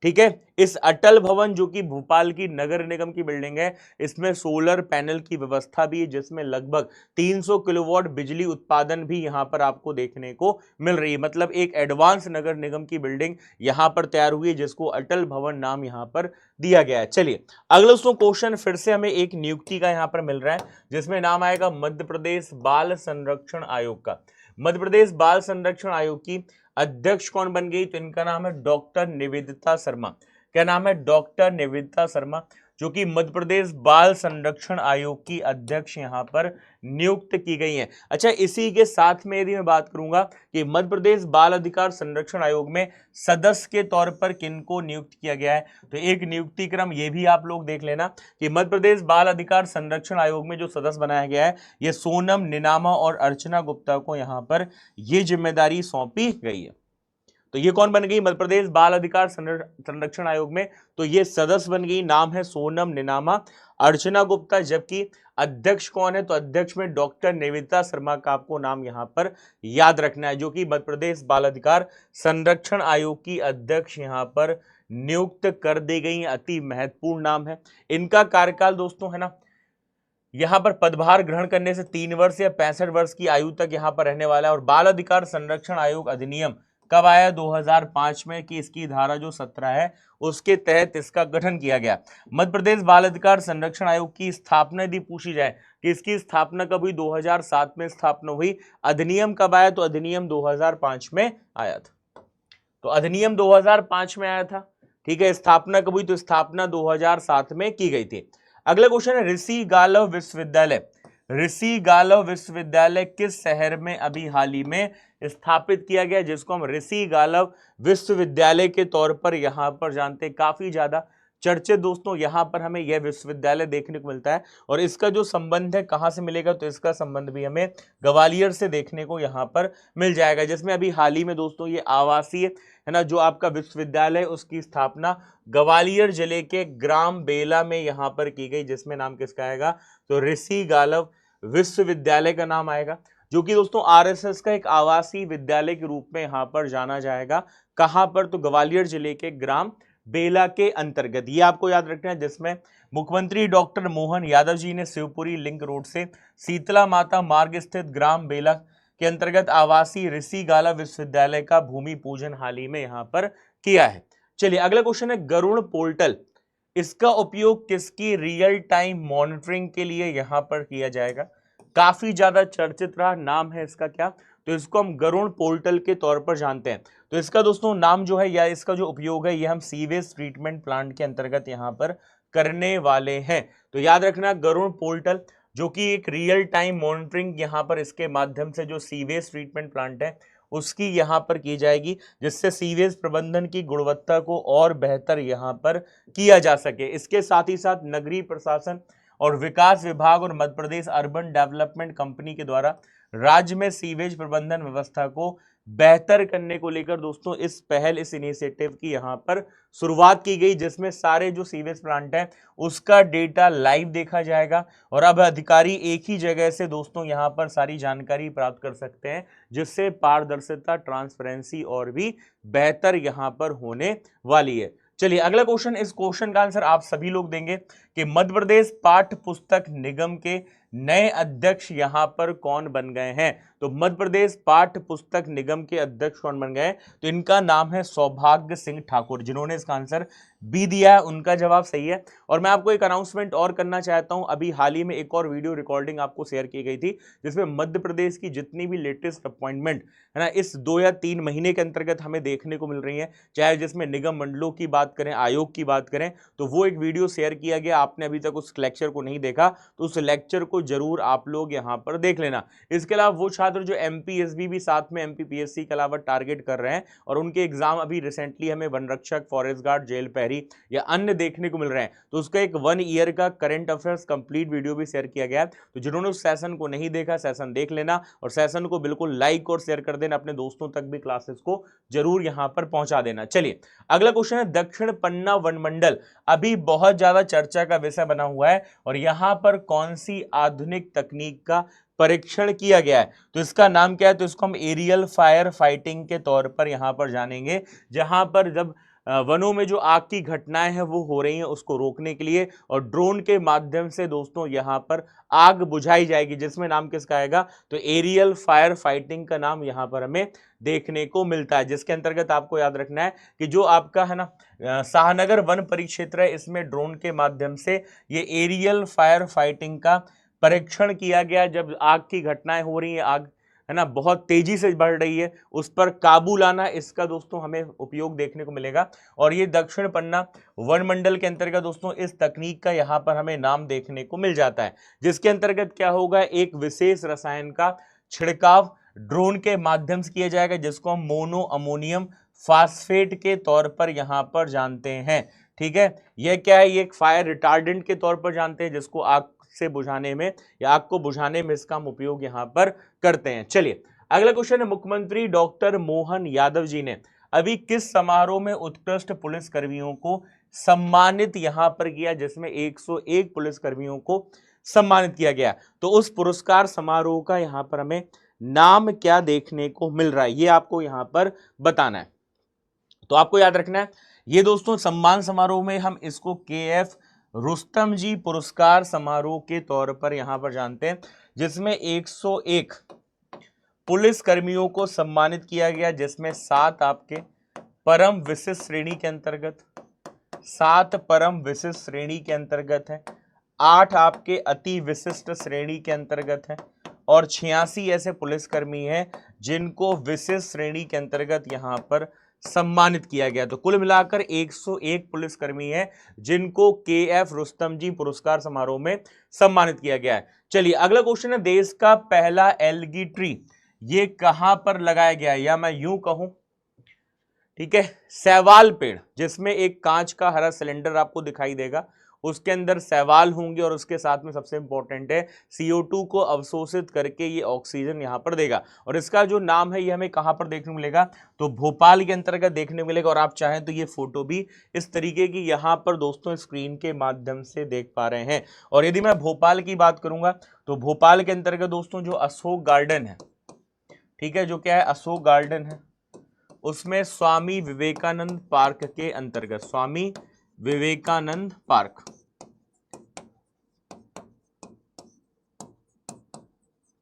ठीक है। इस अटल भवन जो कि भोपाल की नगर निगम की बिल्डिंग है, इसमें सोलर पैनल की व्यवस्था भी है, जिसमें लगभग 300 किलोवाट बिजली उत्पादन भी यहां पर आपको देखने को मिल रही है। मतलब एक एडवांस नगर निगम की बिल्डिंग यहां पर तैयार हुई है, जिसको अटल भवन नाम यहां पर दिया गया है। चलिए अगला दोस्तों क्वेश्चन फिर से हमें एक नियुक्ति का यहां पर मिल रहा है, जिसमें नाम आएगा मध्य प्रदेश बाल संरक्षण आयोग का। मध्य प्रदेश बाल संरक्षण आयोग की अध्यक्ष कौन बन गई? तो इनका नाम है डॉक्टर निवेदिता शर्मा। क्या नाम है? डॉक्टर निवेदिता शर्मा, जो कि मध्य प्रदेश बाल संरक्षण आयोग की अध्यक्ष यहाँ पर नियुक्त की गई हैं। अच्छा, इसी के साथ में यदि मैं बात करूंगा कि मध्य प्रदेश बाल अधिकार संरक्षण आयोग में सदस्य के तौर पर किनको नियुक्त किया गया है, तो एक नियुक्ति क्रम ये भी आप लोग देख लेना कि मध्य प्रदेश बाल अधिकार संरक्षण आयोग में जो सदस्य बनाया गया है ये सोनम निनामा और अर्चना गुप्ता को यहाँ पर ये जिम्मेदारी सौंपी गई है। तो ये कौन बन गई मध्य प्रदेश बाल अधिकार संरक्षण आयोग में? तो ये सदस्य बन गई, नाम है सोनम निनामा, अर्चना गुप्ता। जबकि अध्यक्ष कौन है? तो अध्यक्ष में डॉक्टर निवेदिता शर्मा का आपको नाम यहां पर याद रखना है, जो कि मध्य प्रदेश बाल अधिकार संरक्षण आयोग की अध्यक्ष यहां पर नियुक्त कर दी गई। अति महत्वपूर्ण नाम है। इनका कार्यकाल दोस्तों है ना, यहां पर पदभार ग्रहण करने से 3 वर्ष या 65 वर्ष की आयु तक यहां पर रहने वाला है। और बाल अधिकार संरक्षण आयोग अधिनियम कब आया? 2005 में, कि इसकी धारा जो 17 है उसके तहत इसका गठन किया गया। मध्य प्रदेश बाल अधिकार संरक्षण आयोग की स्थापना यदि पूछी जाए कि इसकी स्थापना कब हुई? 2007 में स्थापना हुई। अधिनियम कब आया? तो अधिनियम 2005 में आया था। तो अधिनियम 2005 में आया था, ठीक है। स्थापना कब हुई? तो स्थापना 2007 में की गई थी। अगला क्वेश्चन है ऋषि गालव विश्वविद्यालय। ऋषि गालव विश्वविद्यालय किस शहर में अभी हाल ही में स्थापित किया गया, जिसको हम ऋषि गालव विश्वविद्यालय के तौर पर यहां पर जानते हैं? काफी ज्यादा चर्चित दोस्तों यहां पर हमें यह विश्वविद्यालय देखने को मिलता है। और इसका जो संबंध है कहां से मिलेगा? तो इसका संबंध भी हमें ग्वालियर से देखने को यहां पर मिल जाएगा, जिसमें अभी हाल ही में दोस्तों ये आवासीय है ना जो आपका विश्वविद्यालय उसकी स्थापना ग्वालियर जिले के ग्राम बेला में यहां पर की गई, जिसमें नाम किसका आएगा? तो ऋषि गालव विश्वविद्यालय का नाम आएगा, जो कि दोस्तों आरएसएस का एक आवासीय विद्यालय के रूप में यहां पर जाना जाएगा। कहां पर? तो ग्वालियर जिले के ग्राम बेला के अंतर्गत। ये आपको याद रखना है, जिसमें मुख्यमंत्री डॉक्टर मोहन यादव जी ने शिवपुरी लिंक रोड से शीतला माता मार्ग स्थित ग्राम बेला के अंतर्गत आवासीय ऋषि गालव विश्वविद्यालय का भूमि पूजन हाल ही में यहां पर किया है। चलिए अगला क्वेश्चन है गरुड़ पोर्टल। इसका उपयोग किसकी रियल टाइम मॉनिटरिंग के लिए यहां पर किया जाएगा? काफी ज्यादा चर्चित रहा, नाम है इसका क्या? तो इसको हम गरुड़ पोर्टल के तौर पर जानते हैं। तो इसका दोस्तों नाम जो है या इसका जो उपयोग है ये हम सीवेज ट्रीटमेंट प्लांट के अंतर्गत यहां पर करने वाले हैं। तो याद रखना गरुड़ पोर्टल, जो कि एक रियल टाइम मॉनिटरिंग यहां पर इसके माध्यम से जो सीवेज ट्रीटमेंट प्लांट है उसकी यहां पर की जाएगी, जिससे सीवेज प्रबंधन की गुणवत्ता को और बेहतर यहां पर किया जा सके। इसके साथ ही साथ नगरीय प्रशासन और विकास विभाग और Madhya Pradesh urban development company के द्वारा राज्य में सीवेज प्रबंधन व्यवस्था को बेहतर करने को लेकर दोस्तों इस इनिशिएटिव की यहां पर शुरुआत की गई, जिसमें सारे जो सीवेज प्लांट है उसका डेटा लाइव देखा जाएगा। और अब अधिकारी एक ही जगह से दोस्तों यहां पर सारी जानकारी प्राप्त कर सकते हैं, जिससे पारदर्शिता, ट्रांसपेरेंसी और भी बेहतर यहां पर होने वाली है। चलिए अगला क्वेश्चन, इस क्वेश्चन का आंसर आप सभी लोग देंगे कि मध्य प्रदेश पाठ्य पुस्तक निगम के नए अध्यक्ष यहां पर कौन बन गए हैं? तो मध्य प्रदेश पाठ्य पुस्तक निगम के अध्यक्ष कौन बन गए? तो इनका नाम है सौभाग्य सिंह ठाकुर। जिन्होंने इसका आंसर बी दिया है उनका जवाब सही है। और मैं आपको एक अनाउंसमेंट और करना चाहता हूं, अभी हाल ही में एक और वीडियो रिकॉर्डिंग आपको शेयर की गई थी, जिसमें मध्य प्रदेश की जितनी भी लेटेस्ट अपॉइंटमेंट है ना इस 2 या 3 महीने के अंतर्गत हमें देखने को मिल रही है, चाहे जिसमें निगम मंडलों की बात करें, आयोग की बात करें, तो वो एक वीडियो शेयर किया गया। आपने अभी तक उस लेक्चर को नहीं देखा तो उस लेक्चर को जरूर आप लोग यहां पर देख लेना। इसके अलावा वो छात्र जो एमपीएसबी भी साथ में एमपीपीएससी के अलावा टारगेट कर रहे हैं और उनके एग्जाम अभी रिसेंटली हमें वन रक्षक, फॉरेस्ट गार्ड, जेल पहरी या अन्य देखने को मिल रहे हैं, तो उसका एक 1 ईयर का करंट अफेयर्स कंप्लीट वीडियो भी शेयर किया गया है। तो जिन्होंने उस सेशन को नहीं देखा, सेशन देख लेना और सेशन को बिल्कुल लाइक और शेयर कर देना, अपने दोस्तों तक भी क्लासेस को जरूर यहां पर पहुंचा देना। चलिए अगला क्वेश्चन है दक्षिण पन्ना वन मंडल अभी बहुत ज्यादा चर्चा का विषय बना हुआ है और यहां पर कौन सी आधुनिक तकनीक का परीक्षण किया गया है? तो इसका नाम क्या है? तो इसको हम एरियल फायर फाइटिंग के तौर पर यहां पर जानेंगे, जहां पर जब वनों में जो आग की घटनाएं हैं वो हो रही हैं उसको रोकने के लिए और ड्रोन के माध्यम से दोस्तों यहां पर आग बुझाई जाएगी, जिसमें नाम किसका आएगा? तो एरियल फायर फाइटिंग का नाम यहां पर हमें देखने को मिलता है, जिसके अंतर्गत आपको याद रखना है कि जो आपका है ना शाहनगर वन परिक्षेत्र है, इसमें ड्रोन के माध्यम से ये एरियल फायर फाइटिंग का परीक्षण किया गया। जब आग की घटनाएं हो रही है, आग है ना, बहुत तेजी से बढ़ रही है, उस पर काबू लाना, इसका दोस्तों हमें उपयोग देखने को मिलेगा। और ये दक्षिण पन्ना वनमंडल के अंतर्गत दोस्तों इस तकनीक का यहाँ पर हमें नाम देखने को मिल जाता है, जिसके अंतर्गत क्या होगा, एक विशेष रसायन का छिड़काव ड्रोन के माध्यम से किया जाएगा, जिसको हम मोनो अमोनियम फास्फेट के तौर पर यहां पर जानते हैं। ठीक है, यह क्या है, ये एक फायर रिटार्डेंट के तौर पर जानते हैं, जिसको आग से बुझाने में या आग को बुझाने में इसका हम उपयोग यहां पर करते हैं। चलिए अगला क्वेश्चन है, मुख्यमंत्री डॉक्टर मोहन यादव जी ने अभी किस समारोह में उत्कृष्ट पुलिस कर्मियों को सम्मानित यहां पर किया, जिसमें 101 पुलिस कर्मियों को सम्मानित किया गया। तो उस पुरस्कार समारोह का यहां पर हमें नाम क्या देखने को मिल रहा है, ये आपको यहां पर बताना है। तो आपको याद रखना है, ये दोस्तों सम्मान समारोह में हम इसको KF रुस्तम जी पुरस्कार समारोह के तौर पर यहां पर जानते हैं, जिसमें 101 पुलिस कर्मियों को सम्मानित किया गया, जिसमें 7 आपके परम विशिष्ट श्रेणी के अंतर्गत, 7 परम विशिष्ट श्रेणी के अंतर्गत है, 8 आपके अति विशिष्ट श्रेणी के अंतर्गत है, और 86 ऐसे पुलिसकर्मी हैं जिनको विशिष्ट श्रेणी के अंतर्गत यहां पर सम्मानित किया गया। तो कुल मिलाकर 101 पुलिसकर्मी हैं जिनको KF रुस्तम जी पुरस्कार समारोह में सम्मानित किया गया है। चलिए अगला क्वेश्चन है, देश का पहला एल्गी ट्री ये कहां पर लगाया गया है, या मैं यूं कहूं, ठीक है, शैवाल पेड़, जिसमें एक कांच का हरा सिलेंडर आपको दिखाई देगा, उसके अंदर शैवाल होंगे और उसके साथ में सबसे इंपॉर्टेंट है CO2 को अवशोषित करके ये ऑक्सीजन यहां पर देगा। और इसका जो नाम है ये हमें कहां पर देखने को मिलेगा, तो भोपाल के अंतर्गत देखने को मिलेगा। और आप चाहें तो ये फोटो भी इस तरीके की यहां पर दोस्तों स्क्रीन के माध्यम से देख पा रहे हैं। और यदि मैं भोपाल की बात करूंगा तो भोपाल के अंतर्गत दोस्तों जो अशोक गार्डन है, ठीक है, जो क्या है अशोक गार्डन है, उसमें स्वामी विवेकानंद पार्क के अंतर्गत, स्वामी विवेकानंद पार्क,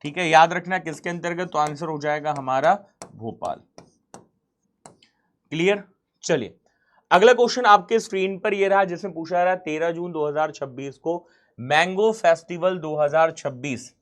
ठीक है, याद रखना किसके अंतर्गत, तो आंसर हो जाएगा हमारा भोपाल। क्लियर। चलिए अगला क्वेश्चन आपके स्क्रीन पर ये रहा, जिसमें पूछा रहा 13 जून 2026 को मैंगो फेस्टिवल 2026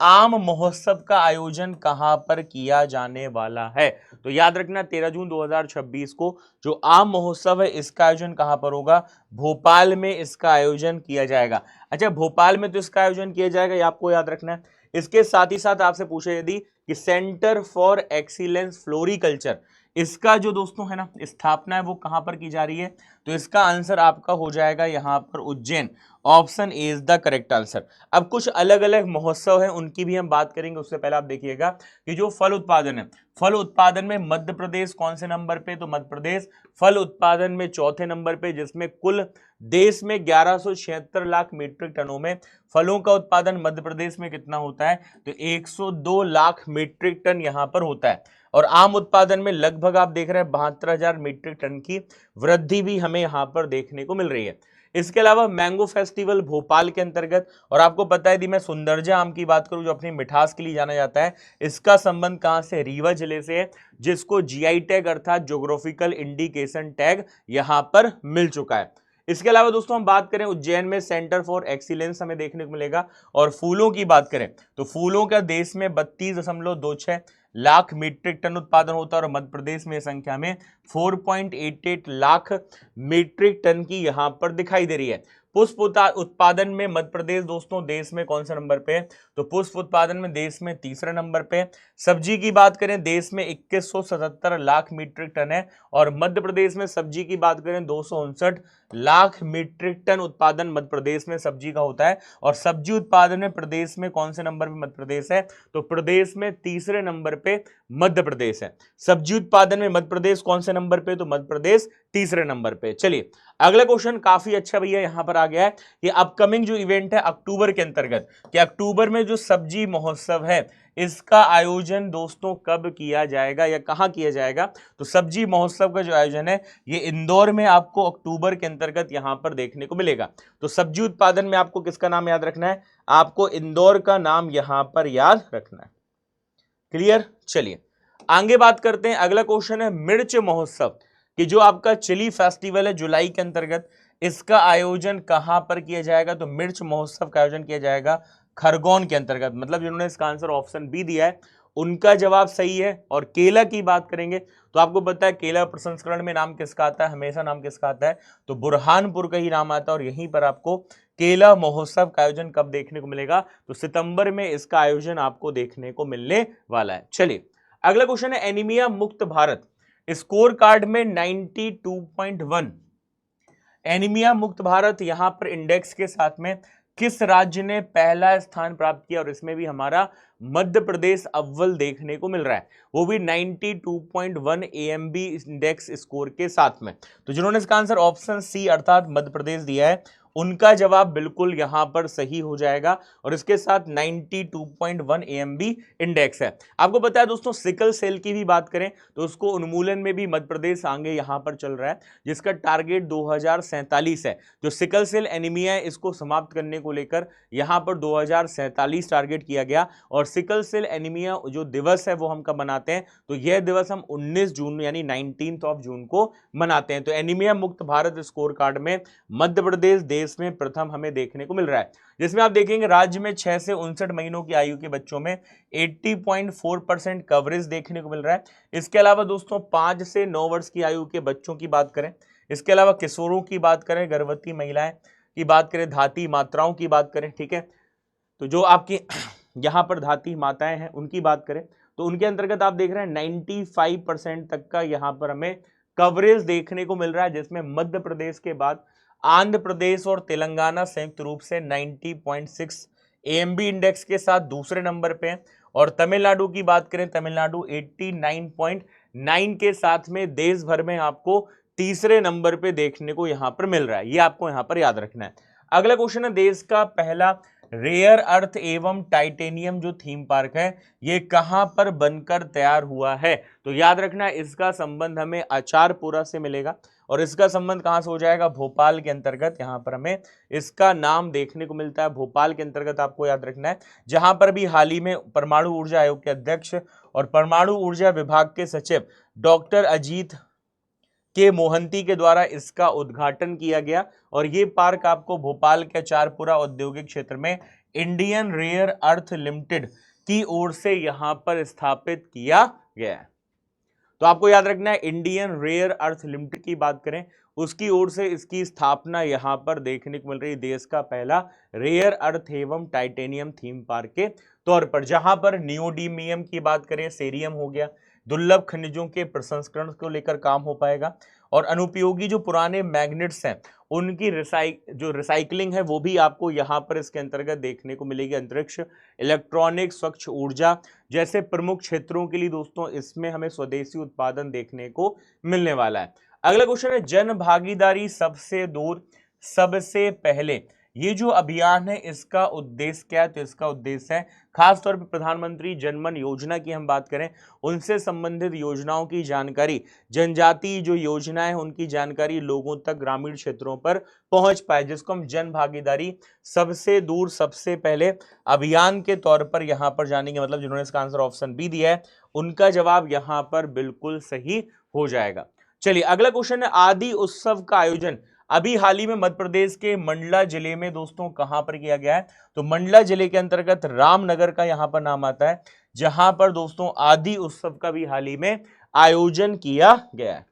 आम महोत्सव का आयोजन कहां पर किया जाने वाला है। तो याद रखना 13 जून 2026 को जो आम महोत्सव है इसका आयोजन कहां पर होगा, भोपाल में इसका आयोजन किया जाएगा। अच्छा, भोपाल में तो इसका आयोजन किया जाएगा, ये आपको याद रखना है। इसके साथ ही साथ आपसे पूछे यदि कि सेंटर फॉर एक्सीलेंस फ्लोरिकल्चर, इसका जो दोस्तों है ना स्थापना है वो कहां पर की जा रही है, तो इसका आंसर आपका हो जाएगा यहां पर Ujjain. Option A is the correct answer. अब कुछ अलग अलग महोत्सव हैं उनकी भी हम बात करेंगे, उससे पहले आप देखिएगा कि जो फल उत्पादन है, फल उत्पादन में मध्य प्रदेश कौन से नंबर पे, तो मध्य प्रदेश फल उत्पादन में चौथे नंबर पे, जिसमें कुल देश में 1176 लाख मीट्रिक टनों में फलों का उत्पादन मध्य प्रदेश में कितना होता है, तो 102 लाख मीट्रिक टन यहां पर होता है। और आम उत्पादन में लगभग आप देख रहे हैं 72,000 मीट्रिक टन की वृद्धि भी हमें यहां पर देखने को मिल रही है। इसके अलावा मैंगो फेस्टिवल भोपाल के अंतर्गत, और आपको पता है यदि मैं सुंदरजा आम की बात करूं जो अपनी मिठास के लिए जाना जाता है, इसका संबंध कहां से, रीवा जिले से है, जिसको GI टैग अर्थात ज्योग्राफिकल इंडिकेशन टैग यहां पर मिल चुका है। इसके अलावा दोस्तों हम बात करें उज्जैन में सेंटर फॉर एक्सीलेंस हमें देखने को मिलेगा। और फूलों की बात करें तो फूलों का देश में 32.26 लाख मीट्रिक टन उत्पादन होता है, और मध्य प्रदेश में संख्या में 4.88 लाख मीट्रिक टन की यहां पर दिखाई दे रही है। पुष्प उत्पादन में मध्य प्रदेश दोस्तों देश में कौन सा नंबर पे है, तो पुष्प उत्पादन में देश में तीसरा नंबर पे। सब्जी की बात करें देश में 2177 लाख मीट्रिक टन है, और मध्य प्रदेश में सब्जी की बात करें 259 लाख मीट्रिक टन उत्पादन मध्य प्रदेश में सब्जी का होता है। और सब्जी उत्पादन में प्रदेश में कौन से नंबर पे मध्य प्रदेश है, तो प्रदेश में तीसरे नंबर पे मध्य प्रदेश है। सब्जी उत्पादन में मध्य प्रदेश कौन से नंबर पे, तो मध्य प्रदेश तीसरे नंबर पे। चलिए अगला क्वेश्चन काफी अच्छा भैया यहां पर आ गया है, ये अपकमिंग जो इवेंट है अक्टूबर के अंतर्गत, कि अक्टूबर में जो सब्जी महोत्सव है इसका आयोजन दोस्तों कब किया जाएगा या कहां किया जाएगा, तो सब्जी महोत्सव का जो आयोजन है ये इंदौर में आपको अक्टूबर के अंतर्गत यहां पर देखने को मिलेगा। तो सब्जी उत्पादन में आपको किसका नाम याद रखना है, आपको इंदौर का नाम यहां पर याद रखना है। क्लियर। चलिए आगे बात करते हैं, अगला क्वेश्चन है मिर्च महोत्सव, कि जो आपका चिली फेस्टिवल है जुलाई के अंतर्गत, इसका आयोजन कहां पर किया जाएगा, तो मिर्च महोत्सव का आयोजन किया जाएगा खरगोन के अंतर्गत। मतलब जिन्होंने इसका आंसर ऑप्शन बी दिया है उनका जवाब सही है। और केला की बात करेंगे तो आपको पता है केला प्रसंस्करण में नाम किसका आता है, हमेशा नाम किसका आता है, तो बुरहानपुर का ही नाम आता है। और यहीं पर आपको केला महोत्सव का आयोजन कब देखने को मिलेगा, तो सितंबर में इसका आयोजन आपको देखने को मिलने वाला है। चलिए अगला क्वेश्चन है, एनीमिया मुक्त भारत स्कोर कार्ड में 92.1, एनीमिया मुक्त भारत यहां पर इंडेक्स के साथ में किस राज्य ने पहला स्थान प्राप्त किया, और इसमें भी हमारा मध्य प्रदेश अव्वल देखने को मिल रहा है, वो भी 92.1 एएमबी इंडेक्स स्कोर के साथ में। तो जिन्होंने इसका आंसर ऑप्शन सी अर्थात मध्य प्रदेश दिया है, उनका जवाब बिल्कुल यहां पर सही हो जाएगा, और इसके साथ 92.1 एएमबी इंडेक्स है। आपको पता है दोस्तों, सिकल सेल की भी बात करें तो उसको उन्मूलन में भी मध्य प्रदेश आगे यहां पर चल रहा है, जिसका टारगेट 2047 है। जो सिकल सेल एनीमिया है इसको समाप्त करने को लेकर यहां पर 2047 टारगेट किया गया। और सिकल सेल एनीमिया जो दिवस है वो हम कब मनाते हैं, तो यह दिवस हम 19 जून यानी 19 जून को मनाते हैं। तो एनीमिया मुक्त भारत स्कोर कार्ड में मध्य प्रदेश देश में प्रथम हमें देखने को मिल रहा है, जिसमें आप देखेंगे राज्य में 6 से 59 महीनों की आयु के बच्चों में 80.4% कवरेज देखने को मिल रहा है। इसके अलावा दोस्तों 5 से 9 वर्ष की आयु के बच्चों की बात करें, इसके अलावा किशोरों की बात करें, गर्भवती महिलाएं की बात करें, धात्री मात्राओं की बात करें, ठीक है, तो जो आपकी यहां पर धात्री माताएं हैं उनकी बात करें तो उनके अंतर्गत आप देख रहे हैं 95% तक का यहां पर हमें कवरेज देखने को मिल रहा है, जिसमें मध्य प्रदेश के बाद आंध्र प्रदेश और तेलंगाना संयुक्त रूप से 90.6 एएमबी इंडेक्स के साथ दूसरे नंबर पे है। और तमिलनाडु की बात करें, तमिलनाडु 89.9 के साथ में देश भर में आपको तीसरे नंबर पे देखने को यहां पर मिल रहा है। ये आपको यहां पर याद रखना है। अगला क्वेश्चन है, देश का पहला रेयर अर्थ एवं टाइटेनियम जो थीम पार्क है ये कहां पर बनकर तैयार हुआ है, तो याद रखना इसका संबंध हमें आचारपुरा से मिलेगा। और इसका संबंध कहां से हो जाएगा, भोपाल के अंतर्गत यहां पर हमें इसका नाम देखने को मिलता है। भोपाल के अंतर्गत आपको याद रखना है, जहां पर भी हाल ही में परमाणु ऊर्जा आयोग के अध्यक्ष और परमाणु ऊर्जा विभाग के सचिव डॉक्टर अजीत के मोहंती के द्वारा इसका उद्घाटन किया गया। और ये पार्क आपको भोपाल के आचारपुरा औद्योगिक क्षेत्र में इंडियन रेयर अर्थ लिमिटेड की ओर से यहां पर स्थापित किया गया है। तो आपको याद रखना है इंडियन रेयर अर्थ लिमिटेड की बात करें उसकी ओर से इसकी स्थापना यहां पर देखने को मिल रही है, देश का पहला रेयर अर्थ एवं टाइटेनियम थीम पार्क के तौर पर। जहां पर नियोडीमियम की बात करें, सेरियम हो गया, दुर्लभ खनिजों के प्रसंस्करण को लेकर काम हो पाएगा। और अनुपयोगी जो पुराने मैग्नेट्स हैं उनकी रिसाइकलिंग है वो भी आपको यहाँ पर इसके अंतर्गत देखने को मिलेगी। अंतरिक्ष, इलेक्ट्रॉनिक, स्वच्छ ऊर्जा जैसे प्रमुख क्षेत्रों के लिए दोस्तों इसमें हमें स्वदेशी उत्पादन देखने को मिलने वाला है। अगला क्वेश्चन है, जन भागीदारी सबसे दूर सबसे पहले ये जो अभियान है इसका उद्देश्य क्या है, तो इसका उद्देश्य है खासतौर पर प्रधानमंत्री जनमन योजना की हम बात करें उनसे संबंधित योजनाओं की जानकारी, जनजातीय जो योजनाएं हैं उनकी जानकारी लोगों तक ग्रामीण क्षेत्रों पर पहुंच पाए, जिसको हम जन भागीदारी सबसे दूर सबसे पहले अभियान के तौर पर यहां पर जानेंगे। मतलब जिन्होंने इसका आंसर ऑप्शन बी दिया है उनका जवाब यहां पर बिल्कुल सही हो जाएगा। चलिए अगला क्वेश्चन है, आदि उत्सव का आयोजन अभी हाल ही में मध्य प्रदेश के मंडला जिले में दोस्तों कहां पर किया गया है, तो मंडला जिले के अंतर्गत रामनगर का यहां पर नाम आता है, जहां पर दोस्तों आदि उत्सव का भी हाल ही में आयोजन किया गया है।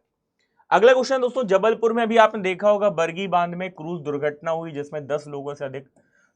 अगला क्वेश्चन दोस्तों, जबलपुर में भी आपने देखा होगा बरगी बांध में क्रूज दुर्घटना हुई जिसमें 10 लोगों से अधिक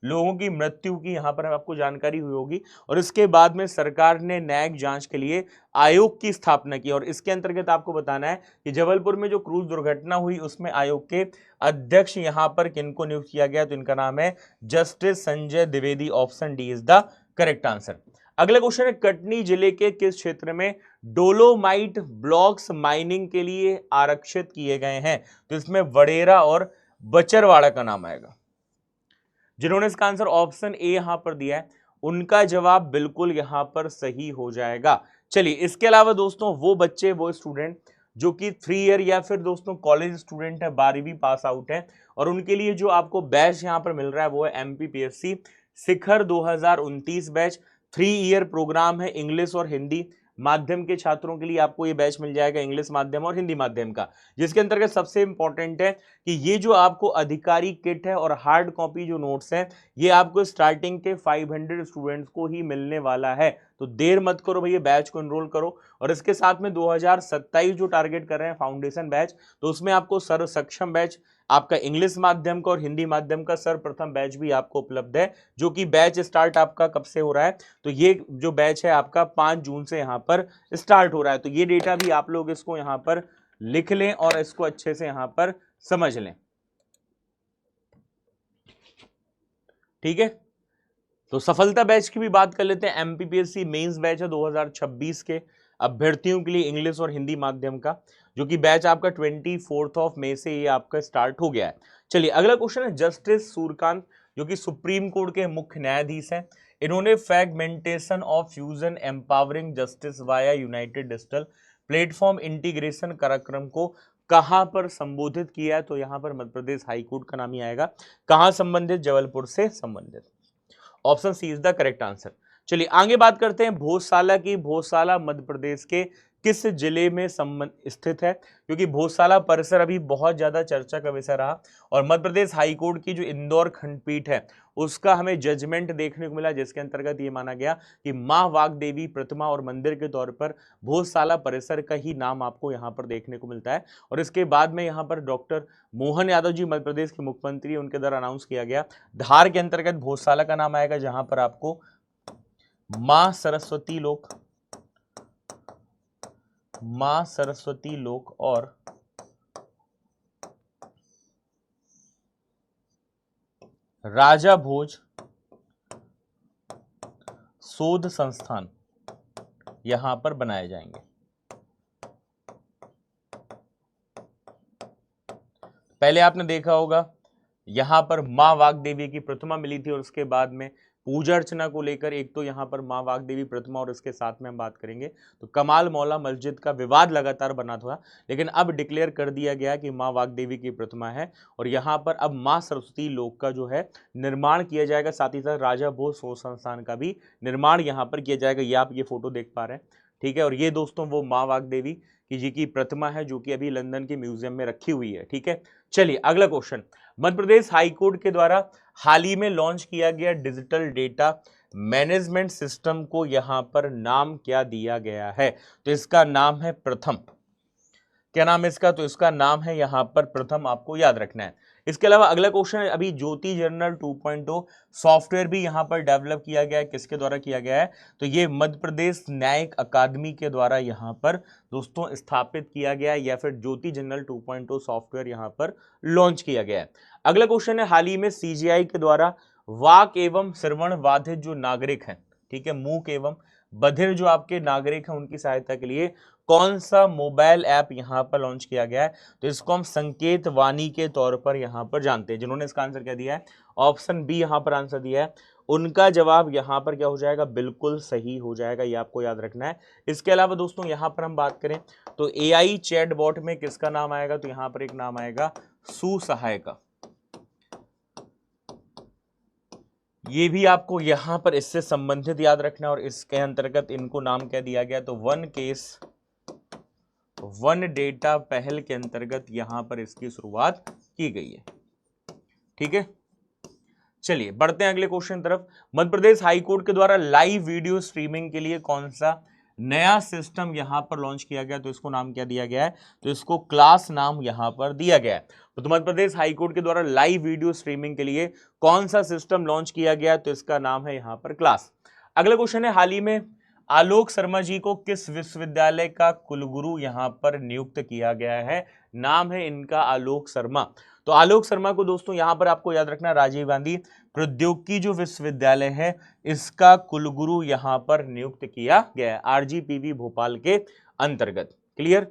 लोगों की मृत्यु की यहां पर आपको जानकारी हुई होगी। और इसके बाद में सरकार ने न्यायिक जांच के लिए आयोग की स्थापना की। और इसके अंतर्गत आपको बताना है कि जबलपुर में जो क्रूज दुर्घटना हुई उसमें आयोग के अध्यक्ष यहां पर किनको नियुक्त किया गया, तो इनका नाम है justice Sanjay Dwivedi. Option D is the correct answer. अगला क्वेश्चन है, कटनी जिले के किस क्षेत्र में डोलोमाइट ब्लॉक्स माइनिंग के लिए आरक्षित किए गए हैं, तो इसमें वडेरा और बचरवाड़ा का नाम आएगा। जिन्होंने इसका आंसर ऑप्शन ए यहां पर दिया है उनका जवाब बिल्कुल यहां पर सही हो जाएगा। चलिए इसके अलावा दोस्तों वो बच्चे वो स्टूडेंट जो कि 3 ईयर या फिर दोस्तों कॉलेज स्टूडेंट है, 12वीं पास आउट है, और उनके लिए जो आपको बैच यहां पर मिल रहा है वो है एमपीपीएससी शिखर 2029 बैच। 3 ईयर प्रोग्राम है, इंग्लिश और हिंदी माध्यम के छात्रों के लिए आपको ये बैच मिल जाएगा, इंग्लिश माध्यम और हिंदी माध्यम का, जिसके अंतर्गत सबसे इंपॉर्टेंट है कि ये जो आपको अधिकारी किट है और हार्ड कॉपी जो नोट्स हैं ये आपको स्टार्टिंग के 500 स्टूडेंट्स को ही मिलने वाला है। तो देर मत करो भैया, बैच को एनरोल करो। और इसके साथ में 2027 जो टारगेट कर रहे हैं फाउंडेशन बैच, तो उसमें आपको सर्व सक्षम बैच, आपका इंग्लिश माध्यम का और हिंदी माध्यम का सर्वप्रथम बैच भी आपको उपलब्ध है, जो कि बैच स्टार्ट आपका कब से हो रहा है, तो ये जो बैच है आपका 5 जून से यहाँ पर स्टार्ट हो रहा है। तो ये डेटा भी आप लोग इसको यहाँ पर लिख लें और इसको अच्छे से यहाँ पर समझ लें, ठीक है। तो सफलता बैच की भी बात कर लेते हैं। एमपीपीएससी मेंस बैच है 2026 के अभ्यर्थियों के लिए इंग्लिश और हिंदी माध्यम का, जो कि बैच आपका 24 मई से ये आपका स्टार्ट हो गया है। चलिए अगला क्वेश्चन है जस्टिस सूर्यकांत, जो कि सुप्रीम कोर्ट के मुख्य न्यायाधीश हैं। इन्होंने fragmentation of fusion empowering justice via United digital platform integration कार्यक्रम को कहां पर संबोधित किया है, तो यहां पर मध्य प्रदेश हाईकोर्ट का नाम ही आएगा। कहां संबंधित? जबलपुर से संबंधित। Option C is the correct answer. चलिए आगे बात करते हैं भोजशाला की। भोजशाला मध्य प्रदेश के किस जिले में स्थित है? क्योंकि भोजशाला परिसर अभी बहुत ज्यादा चर्चा का विषय रहा, और मध्य प्रदेश हाईकोर्ट की जो इंदौर खंडपीठ है उसका हमें जजमेंट देखने को मिला, जिसके अंतर्गत ये माना गया कि मां वाग्देवी प्रतिमा और मंदिर के तौर पर भोजशाला परिसर का ही नाम आपको यहाँ पर देखने को मिलता है। और इसके बाद में यहाँ पर डॉक्टर मोहन यादव जी मध्य प्रदेश के मुख्यमंत्री, उनके द्वारा अनाउंस किया गया धार के अंतर्गत भोजशाला का नाम आएगा, जहां पर आपको मां सरस्वती लोक और राजा भोज शोध संस्थान यहां पर बनाए जाएंगे। पहले आपने देखा होगा यहां पर मां वाग्देवी की प्रतिमा मिली थी, और उसके बाद में पूजा अर्चना को लेकर एक तो यहां पर मां वाग्देवी प्रतिमा, और इसके साथ में हम बात करेंगे तो कमाल मौला मस्जिद का विवाद लगातार बना था, लेकिन अब डिक्लेयर कर दिया गया कि मां वाग्देवी की प्रतिमा है, और यहां पर अब मां सरस्वती लोक का जो है निर्माण किया जाएगा। साथ ही साथ राजा भोज शोध संस्थान का भी निर्माण यहां पर किया जाएगा। ये आप ये फोटो देख पा रहे हैं, ठीक है। और ये दोस्तों वो मां वाग्देवी की जी की प्रतिमा है, जो कि अभी लंदन के म्यूजियम में रखी हुई है, ठीक है। चलिए अगला क्वेश्चन, मध्य प्रदेश हाईकोर्ट के द्वारा हाल ही में लॉन्च किया गया डिजिटल डेटा मैनेजमेंट सिस्टम को यहां पर नाम क्या दिया गया है? तो इसका नाम है प्रथम। क्या नाम है इसका? तो इसका नाम है यहां पर प्रथम, आपको याद रखना है। इसके अलावा अगला क्वेश्चन है, अभी ज्योति जर्नल 2.0 सॉफ्टवेयर भी यहां पर डेवलप किया गया है। किसके द्वारा किया गया है? तो ये मध्य प्रदेश न्यायिक अकादमी के द्वारा यहां पर दोस्तों स्थापित किया गया है, या फिर ज्योति जर्नल 2.0 सॉफ्टवेयर यहां पर लॉन्च किया गया है। अगला क्वेश्चन है, हाल ही में सीजीआई के द्वारा वाक एवं श्रवण बाधित जो नागरिक हैं, ठीक है, मूक एवं बधिर जो आपके नागरिक हैं, उनकी सहायता के लिए कौन सा मोबाइल ऐप यहां पर लॉन्च किया गया है? तो इसको हम संकेत वाणी के तौर पर यहां पर जानते हैं। जिन्होंने इसका आंसर क्या दिया है, ऑप्शन बी यहां पर आंसर दिया है, उनका जवाब यहां पर क्या हो जाएगा, बिल्कुल सही हो जाएगा। ये आपको याद रखना है। इसके अलावा दोस्तों यहां पर हम बात करें तो एआई चैटबॉट में किसका नाम आएगा? तो यहां पर एक नाम आएगा सुसहायका। ये भी आपको यहां पर इससे संबंधित याद रखना है, और इसके अंतर्गत इनको नाम क्या दिया गया? तो वन केस वन डेटा पहल के अंतर्गत यहां पर इसकी शुरुआत की गई है, ठीक है। चलिए बढ़ते हैं अगले क्वेश्चन तरफ। मध्य प्रदेश हाईकोर्ट के द्वारा लाइव वीडियो स्ट्रीमिंग के लिए कौन सा नया सिस्टम यहां पर लॉन्च किया गया? तो इसको नाम क्या दिया गया है? तो इसको क्लास नाम यहां पर दिया गया है। तो मध्य प्रदेश हाईकोर्ट के द्वारा लाइव वीडियो स्ट्रीमिंग के लिए कौन सा सिस्टम लॉन्च किया गया? तो इसका नाम है यहां पर क्लास। अगला क्वेश्चन है, हाल ही में आलोक शर्मा जी को किस विश्वविद्यालय का कुलगुरु यहां पर नियुक्त किया गया है? नाम है इनका आलोक शर्मा। तो आलोक शर्मा को दोस्तों यहां पर आपको याद रखना, राजीव गांधी प्रौद्योगिकी जो विश्वविद्यालय है इसका कुलगुरु यहां पर नियुक्त किया गया है, आरजीपीवी भोपाल के अंतर्गत। क्लियर?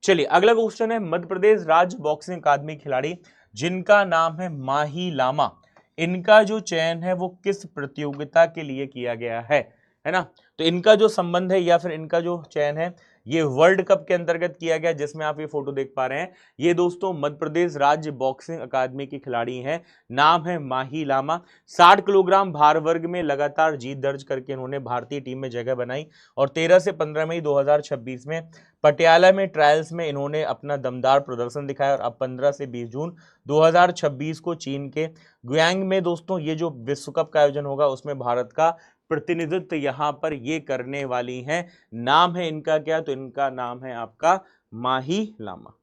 चलिए अगला क्वेश्चन है, मध्य प्रदेश राज्य बॉक्सिंग अकादमी खिलाड़ी जिनका नाम है माही लामा, इनका जो चयन है वो किस प्रतियोगिता के लिए किया गया है ना? तो इनका जो संबंध है या फिर इनका जो चयन है ये वर्ल्ड कप के अंतर्गत किया गया, जिसमें आप ये फोटो देख पा रहे हैं। ये दोस्तों मध्य प्रदेश राज्य बॉक्सिंग अकादमी की खिलाड़ी हैं, नाम है माही लामा। 60 किलोग्राम भार वर्ग में लगातार जीत दर्ज करके इन्होंने भारतीय टीम में जगह बनाई, और 13 से 15 मई 2026 में पटियाला में ट्रायल्स में इन्होंने अपना दमदार प्रदर्शन दिखाया, और अब 15 से 20 जून 2026 को चीन के गुयांग में दोस्तों ये जो विश्व कप का आयोजन होगा उसमें भारत का प्रतिनिधित्व यहाँ पर ये करने वाली हैं। नाम है इनका क्या, तो इनका नाम है आपका माही लामा।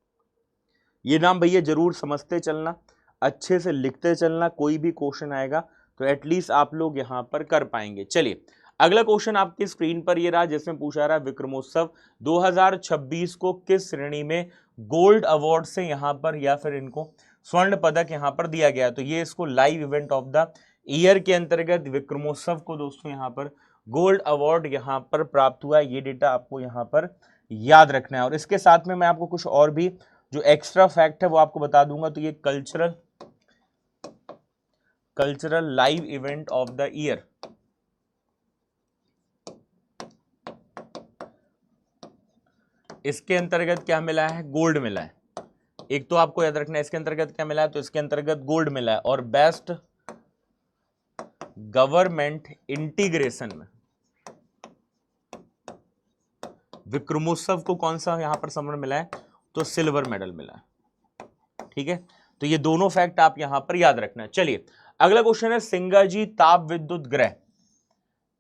ये नाम भैया जरूर समझते चलना, अच्छे से लिखते चलना, कोई भी क्वेश्चन आएगा तो एटलीस्ट आप लोग यहां पर कर पाएंगे। चलिए अगला क्वेश्चन आपकी स्क्रीन पर ये रहा, जिसमें पूछा रहा विक्रमोत्सव 2026 को किस श्रेणी में गोल्ड अवार्ड से यहां पर या फिर इनको स्वर्ण पदक यहां पर दिया गया। तो ये इसको live event of the year के अंतर्गत विक्रमोत्सव को दोस्तों यहां पर गोल्ड अवार्ड यहां पर प्राप्त हुआ है। ये डेटा आपको यहां पर याद रखना है। और इसके साथ में मैं आपको कुछ और भी जो एक्स्ट्रा फैक्ट है वो आपको बता दूंगा। तो ये cultural live event of the year, इसके अंतर्गत क्या मिला है, गोल्ड मिला है। एक तो आपको याद रखना है इसके अंतर्गत क्या मिला है, तो इसके अंतर्गत गोल्ड मिला है। और बेस्ट गवर्नमेंट इंटीग्रेशन में विक्रमोत्सव को कौन सा यहां पर सम्मान मिला है, तो सिल्वर मेडल मिला है। ठीक है, तो ये दोनों फैक्ट आप यहां पर याद रखना है। चलिए अगला क्वेश्चन है सिंगाजी ताप विद्युत गृह,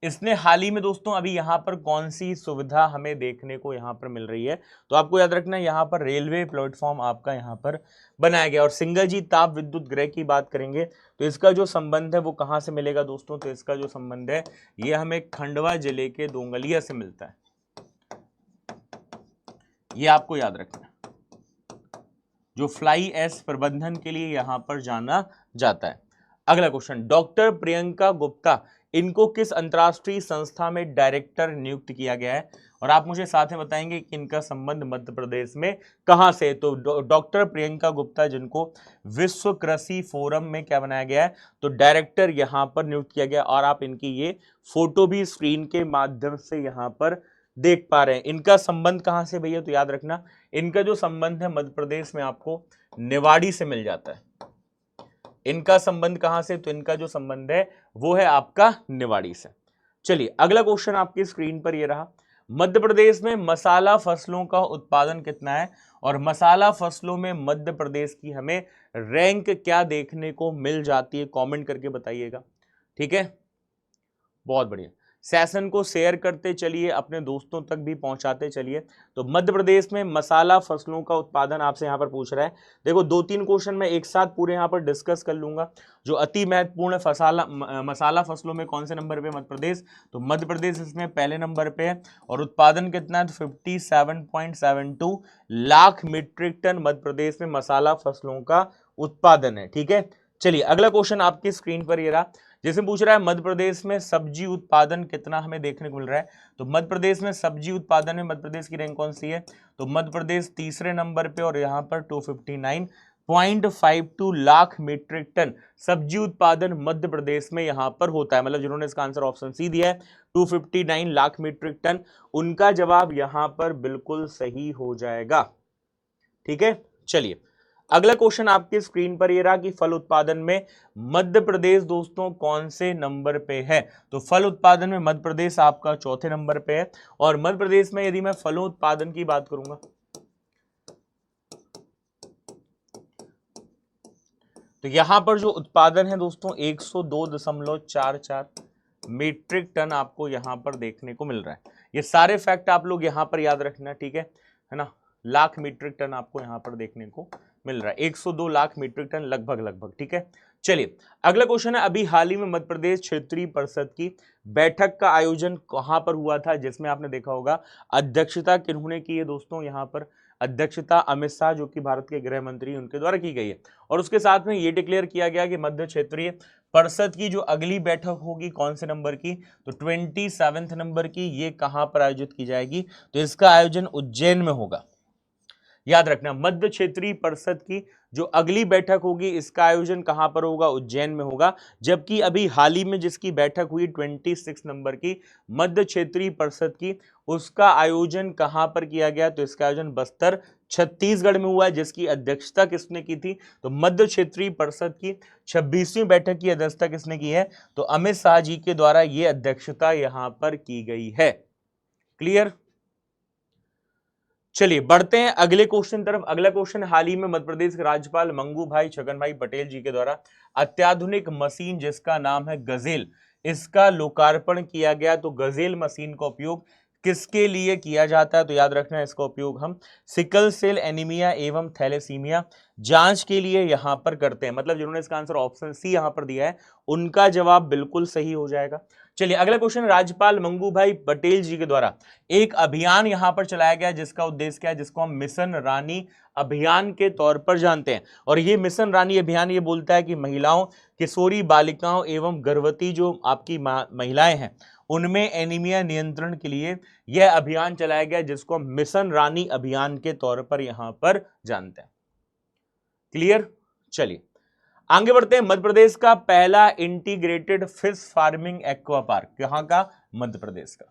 इसने हाल ही में दोस्तों अभी यहां पर कौन सी सुविधा हमें देखने को यहां पर मिल रही है। तो आपको याद रखना है यहां पर रेलवे प्लेटफॉर्म आपका यहां पर बनाया गया। और सिंगाजी ताप विद्युत गृह की बात करेंगे तो इसका जो संबंध है वो कहां से मिलेगा दोस्तों, तो इसका जो संबंध है ये हमें खंडवा जिले के दोंगलिया से मिलता है। ये आपको याद रखना है, जो फ्लाई ऐश प्रबंधन के लिए यहां पर जाना जाता है। अगला क्वेश्चन, डॉक्टर प्रियंका गुप्ता, इनको किस अंतरराष्ट्रीय संस्था में डायरेक्टर नियुक्त किया गया है। और आप मुझे साथ में बताएंगे कि इनका संबंध मध्य प्रदेश में कहां से। तो डॉक्टर प्रियंका गुप्ता जिनको विश्व कृषि फोरम में क्या बनाया गया है, तो डायरेक्टर यहां पर नियुक्त किया गया। और आप इनकी ये फोटो भी स्क्रीन के माध्यम से यहां पर देख पा रहे हैं। इनका संबंध कहां से भैया, तो याद रखना इनका जो संबंध है मध्य प्रदेश में आपको निवाड़ी से मिल जाता है। इनका संबंध कहां से, तो इनका जो संबंध है वो है आपका निवाड़ी से। चलिए अगला क्वेश्चन आपकी स्क्रीन पर ये रहा, मध्य प्रदेश में मसाला फसलों का उत्पादन कितना है। और मसाला फसलों में मध्य प्रदेश की हमें रैंक क्या देखने को मिल जाती है, कमेंट करके बताइएगा। ठीक है, बहुत बढ़िया। सेशन को शेयर करते चलिए, अपने दोस्तों तक भी पहुंचाते चलिए। तो मध्य प्रदेश में मसाला फसलों का उत्पादन आपसे यहां पर पूछ रहा है। देखो 2-3 क्वेश्चन मैं एक साथ पूरे यहां पर डिस्कस कर लूंगा। जो अति महत्वपूर्ण मसाला फसलों में कौन से नंबर पे मध्य प्रदेश, तो मध्य प्रदेश इसमें पहले नंबर पे है। और उत्पादन कितना है, तो 57.72 लाख मीट्रिक टन मध्य प्रदेश में मसाला फसलों का उत्पादन है। ठीक है, चलिए अगला क्वेश्चन आपकी स्क्रीन पर ये रहा, जैसे पूछ रहा है मध्य प्रदेश में सब्जी उत्पादन कितना हमें देखने को मिल रहा है। तो मध्य प्रदेश में सब्जी उत्पादन में मध्य प्रदेश की रैंक कौन सी है, तो मध्य प्रदेश तीसरे नंबर पे। और यहाँ पर 259.52 लाख मीट्रिक टन सब्जी उत्पादन मध्य प्रदेश में यहाँ पर होता है। मतलब जिन्होंने इसका आंसर ऑप्शन सी दिया है 259 लाख मीट्रिक टन, उनका जवाब यहाँ पर बिल्कुल सही हो जाएगा। ठीक है, चलिए अगला क्वेश्चन आपकी स्क्रीन पर ये रहा कि फल उत्पादन में मध्य प्रदेश दोस्तों कौन से नंबर पे है। तो फल उत्पादन में मध्य प्रदेश आपका चौथे नंबर पे है। और मध्य प्रदेश में यदि मैं फलों उत्पादन की बात करूंगा तो यहां पर जो उत्पादन है दोस्तों 102.44 मीट्रिक टन आपको यहां पर देखने को मिल रहा है। ये सारे फैक्ट आप लोग यहां पर याद रखना, ठीक है ना। लाख मीट्रिक टन आपको यहां पर देखने को मिल रहा है, 102 लाख मीट्रिक टन लगभग। ठीक है, चलिए अगला क्वेश्चन है, अभी हाल ही में मध्य प्रदेश क्षेत्रीय परिषद की बैठक का आयोजन कहां पर हुआ था, जिसमें आपने देखा होगा अध्यक्षता किन्होंने की है दोस्तों। यहां पर अध्यक्षता अमित शाह जो कि भारत के गृह मंत्री उनके द्वारा की गई है। और उसके साथ में ये डिक्लेयर किया गया कि मध्य क्षेत्रीय परिषद की जो अगली बैठक होगी कौन से नंबर की, तो 27 नंबर की, ये कहां पर आयोजित की जाएगी, तो इसका आयोजन उज्जैन में होगा। याद रखना मध्य क्षेत्रीय परिषद की जो अगली बैठक होगी इसका आयोजन कहां पर होगा, उज्जैन में होगा। जबकि अभी हाल ही में जिसकी बैठक हुई 26 नंबर की मध्य क्षेत्रीय परिषद की, उसका आयोजन कहां पर किया गया, तो इसका आयोजन बस्तर छत्तीसगढ़ में हुआ है। जिसकी अध्यक्षता किसने की थी, तो मध्य क्षेत्रीय परिषद की 26वीं बैठक की अध्यक्षता किसने की है, तो अमित शाह जी के द्वारा यह अध्यक्षता यहां पर की गई है। क्लियर। चलिए बढ़ते हैं अगले क्वेश्चन तरफ। अगला क्वेश्चन, हाल ही में मध्य प्रदेश के राज्यपाल मंगू भाई छगन भाई पटेल जी के द्वारा अत्याधुनिक मशीन जिसका नाम है गजेल, इसका लोकार्पण किया गया। तो गजेल मशीन का उपयोग किसके लिए किया जाता है? तो याद रखना है, इसका उपयोग हम सिकल सेल एनीमिया एवं थैलेसीमिया जांच के लिए यहां पर करते हैं। मतलब जिन्होंने इसका आंसर ऑप्शन सी यहां पर दिया है उनका जवाब बिल्कुल सही हो जाएगा। चलिए अगला क्वेश्चन, राज्यपाल मंगू भाई पटेल जी के द्वारा एक अभियान यहां पर चलाया गया जिसका उद्देश्य क्या है, जिसको हम मिशन रानी अभियान के तौर पर जानते हैं। और ये मिशन रानी अभियान ये बोलता है कि महिलाओं, किशोरी बालिकाओं एवं गर्भवती जो आपकी महिलाएं हैं उनमें एनीमिया नियंत्रण के लिए यह अभियान चलाया गया जिसको हम मिशन रानी अभियान के तौर पर यहां पर जानते हैं। क्लियर? चलिए आगे बढ़ते हैं। मध्य प्रदेश का पहला integrated fish farming aqua park कहां का? मध्य प्रदेश का।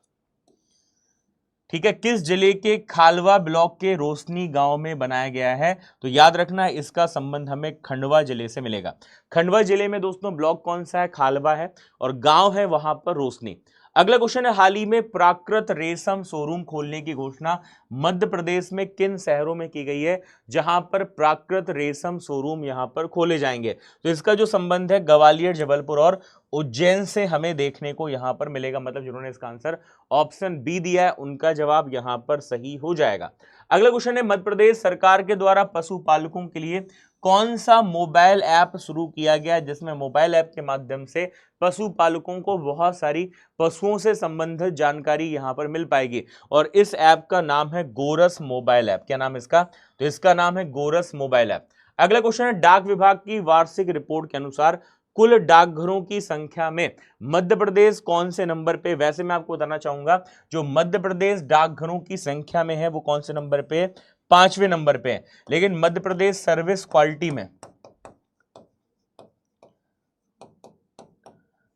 ठीक है, किस जिले के खालवा ब्लॉक के रोशनी गांव में बनाया गया है? तो याद रखना इसका संबंध हमें खंडवा जिले से मिलेगा। खंडवा जिले में दोस्तों ब्लॉक कौन सा है? खालवा है, और गांव है वहां पर रोशनी। अगला क्वेश्चन है, हाल ही में प्राकृत रेशम शोरूम खोलने की घोषणा मध्य प्रदेश में किन शहरों में की गई है जहां पर प्राकृत रेशम शोरूम यहां पर खोले जाएंगे? तो इसका जो संबंध है ग्वालियर, जबलपुर और उज्जैन से हमें देखने को यहां पर मिलेगा। मतलब जिन्होंने इसका आंसर ऑप्शन बी दिया है उनका जवाब यहां पर सही हो जाएगा। अगला क्वेश्चन है, मध्य प्रदेश सरकार के द्वारा पशुपालकों के लिए कौन सा मोबाइल ऐप शुरू किया गया जिसमें मोबाइल ऐप के माध्यम से पशुपालकों को बहुत सारी पशुओं से संबंधित जानकारी यहां पर मिल पाएगी? और इस ऐप का नाम है गोरस मोबाइल ऐप। क्या नाम है इसका? तो इसका नाम है गोरस मोबाइल ऐप। अगला क्वेश्चन है, डाक विभाग की वार्षिक रिपोर्ट के अनुसार कुल डाकघरों की संख्या में मध्य प्रदेश कौन से नंबर पे? वैसे मैं आपको बताना चाहूंगा जो मध्य प्रदेश डाकघरों की संख्या में है वो कौन से नंबर पे? 5वें नंबर पे है। लेकिन मध्य प्रदेश सर्विस क्वालिटी में,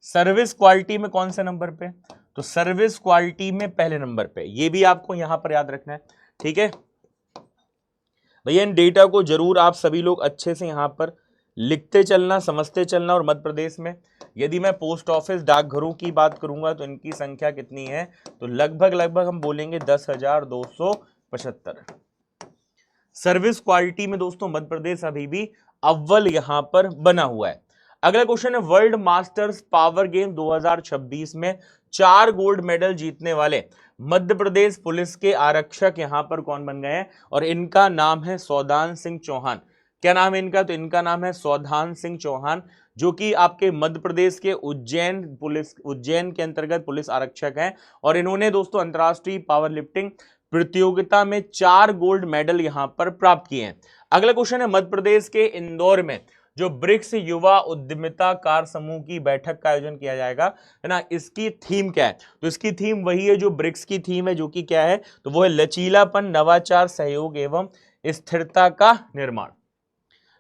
सर्विस क्वालिटी में कौन से नंबर पे? तो सर्विस क्वालिटी में पहले नंबर पे। ये भी आपको यहां पर याद रखना है। ठीक है भैया, इन डेटा को जरूर आप सभी लोग अच्छे से यहां पर लिखते चलना, समझते चलना। और मध्य प्रदेश में यदि मैं पोस्ट ऑफिस डाकघरों की बात करूंगा तो इनकी संख्या कितनी है? तो लगभग हम बोलेंगे 10,275। सर्विस क्वालिटी में दोस्तों मध्य प्रदेश अभी भी अव्वल यहां पर बना हुआ है। अगला क्वेश्चन है, वर्ल्ड मास्टर्स पावर गेम 2026 में 4 गोल्ड मेडल जीतने वाले मध्य प्रदेश पुलिस के आरक्षक यहां पर कौन बन गए हैं? और इनका नाम है सौदान सिंह चौहान। क्या नाम है इनका? तो इनका नाम है सौदान सिंह चौहान, जो कि आपके मध्य प्रदेश के उज्जैन के अंतर्गत पुलिस आरक्षक हैं। और इन्होंने दोस्तों अंतरराष्ट्रीय पावर लिफ्टिंग प्रतियोगिता में 4 गोल्ड मेडल यहां पर प्राप्त किए हैं। अगला क्वेश्चन है, मध्य प्रदेश के इंदौर में जो ब्रिक्स युवा उद्यमिता कार समूह की बैठक का आयोजन किया जाएगा, है ना, इसकी थीम क्या है? तो इसकी थीम वही है जो ब्रिक्स की थीम है, जो कि क्या है? तो वो है लचीलापन, नवाचार, सहयोग एवं स्थिरता का निर्माण।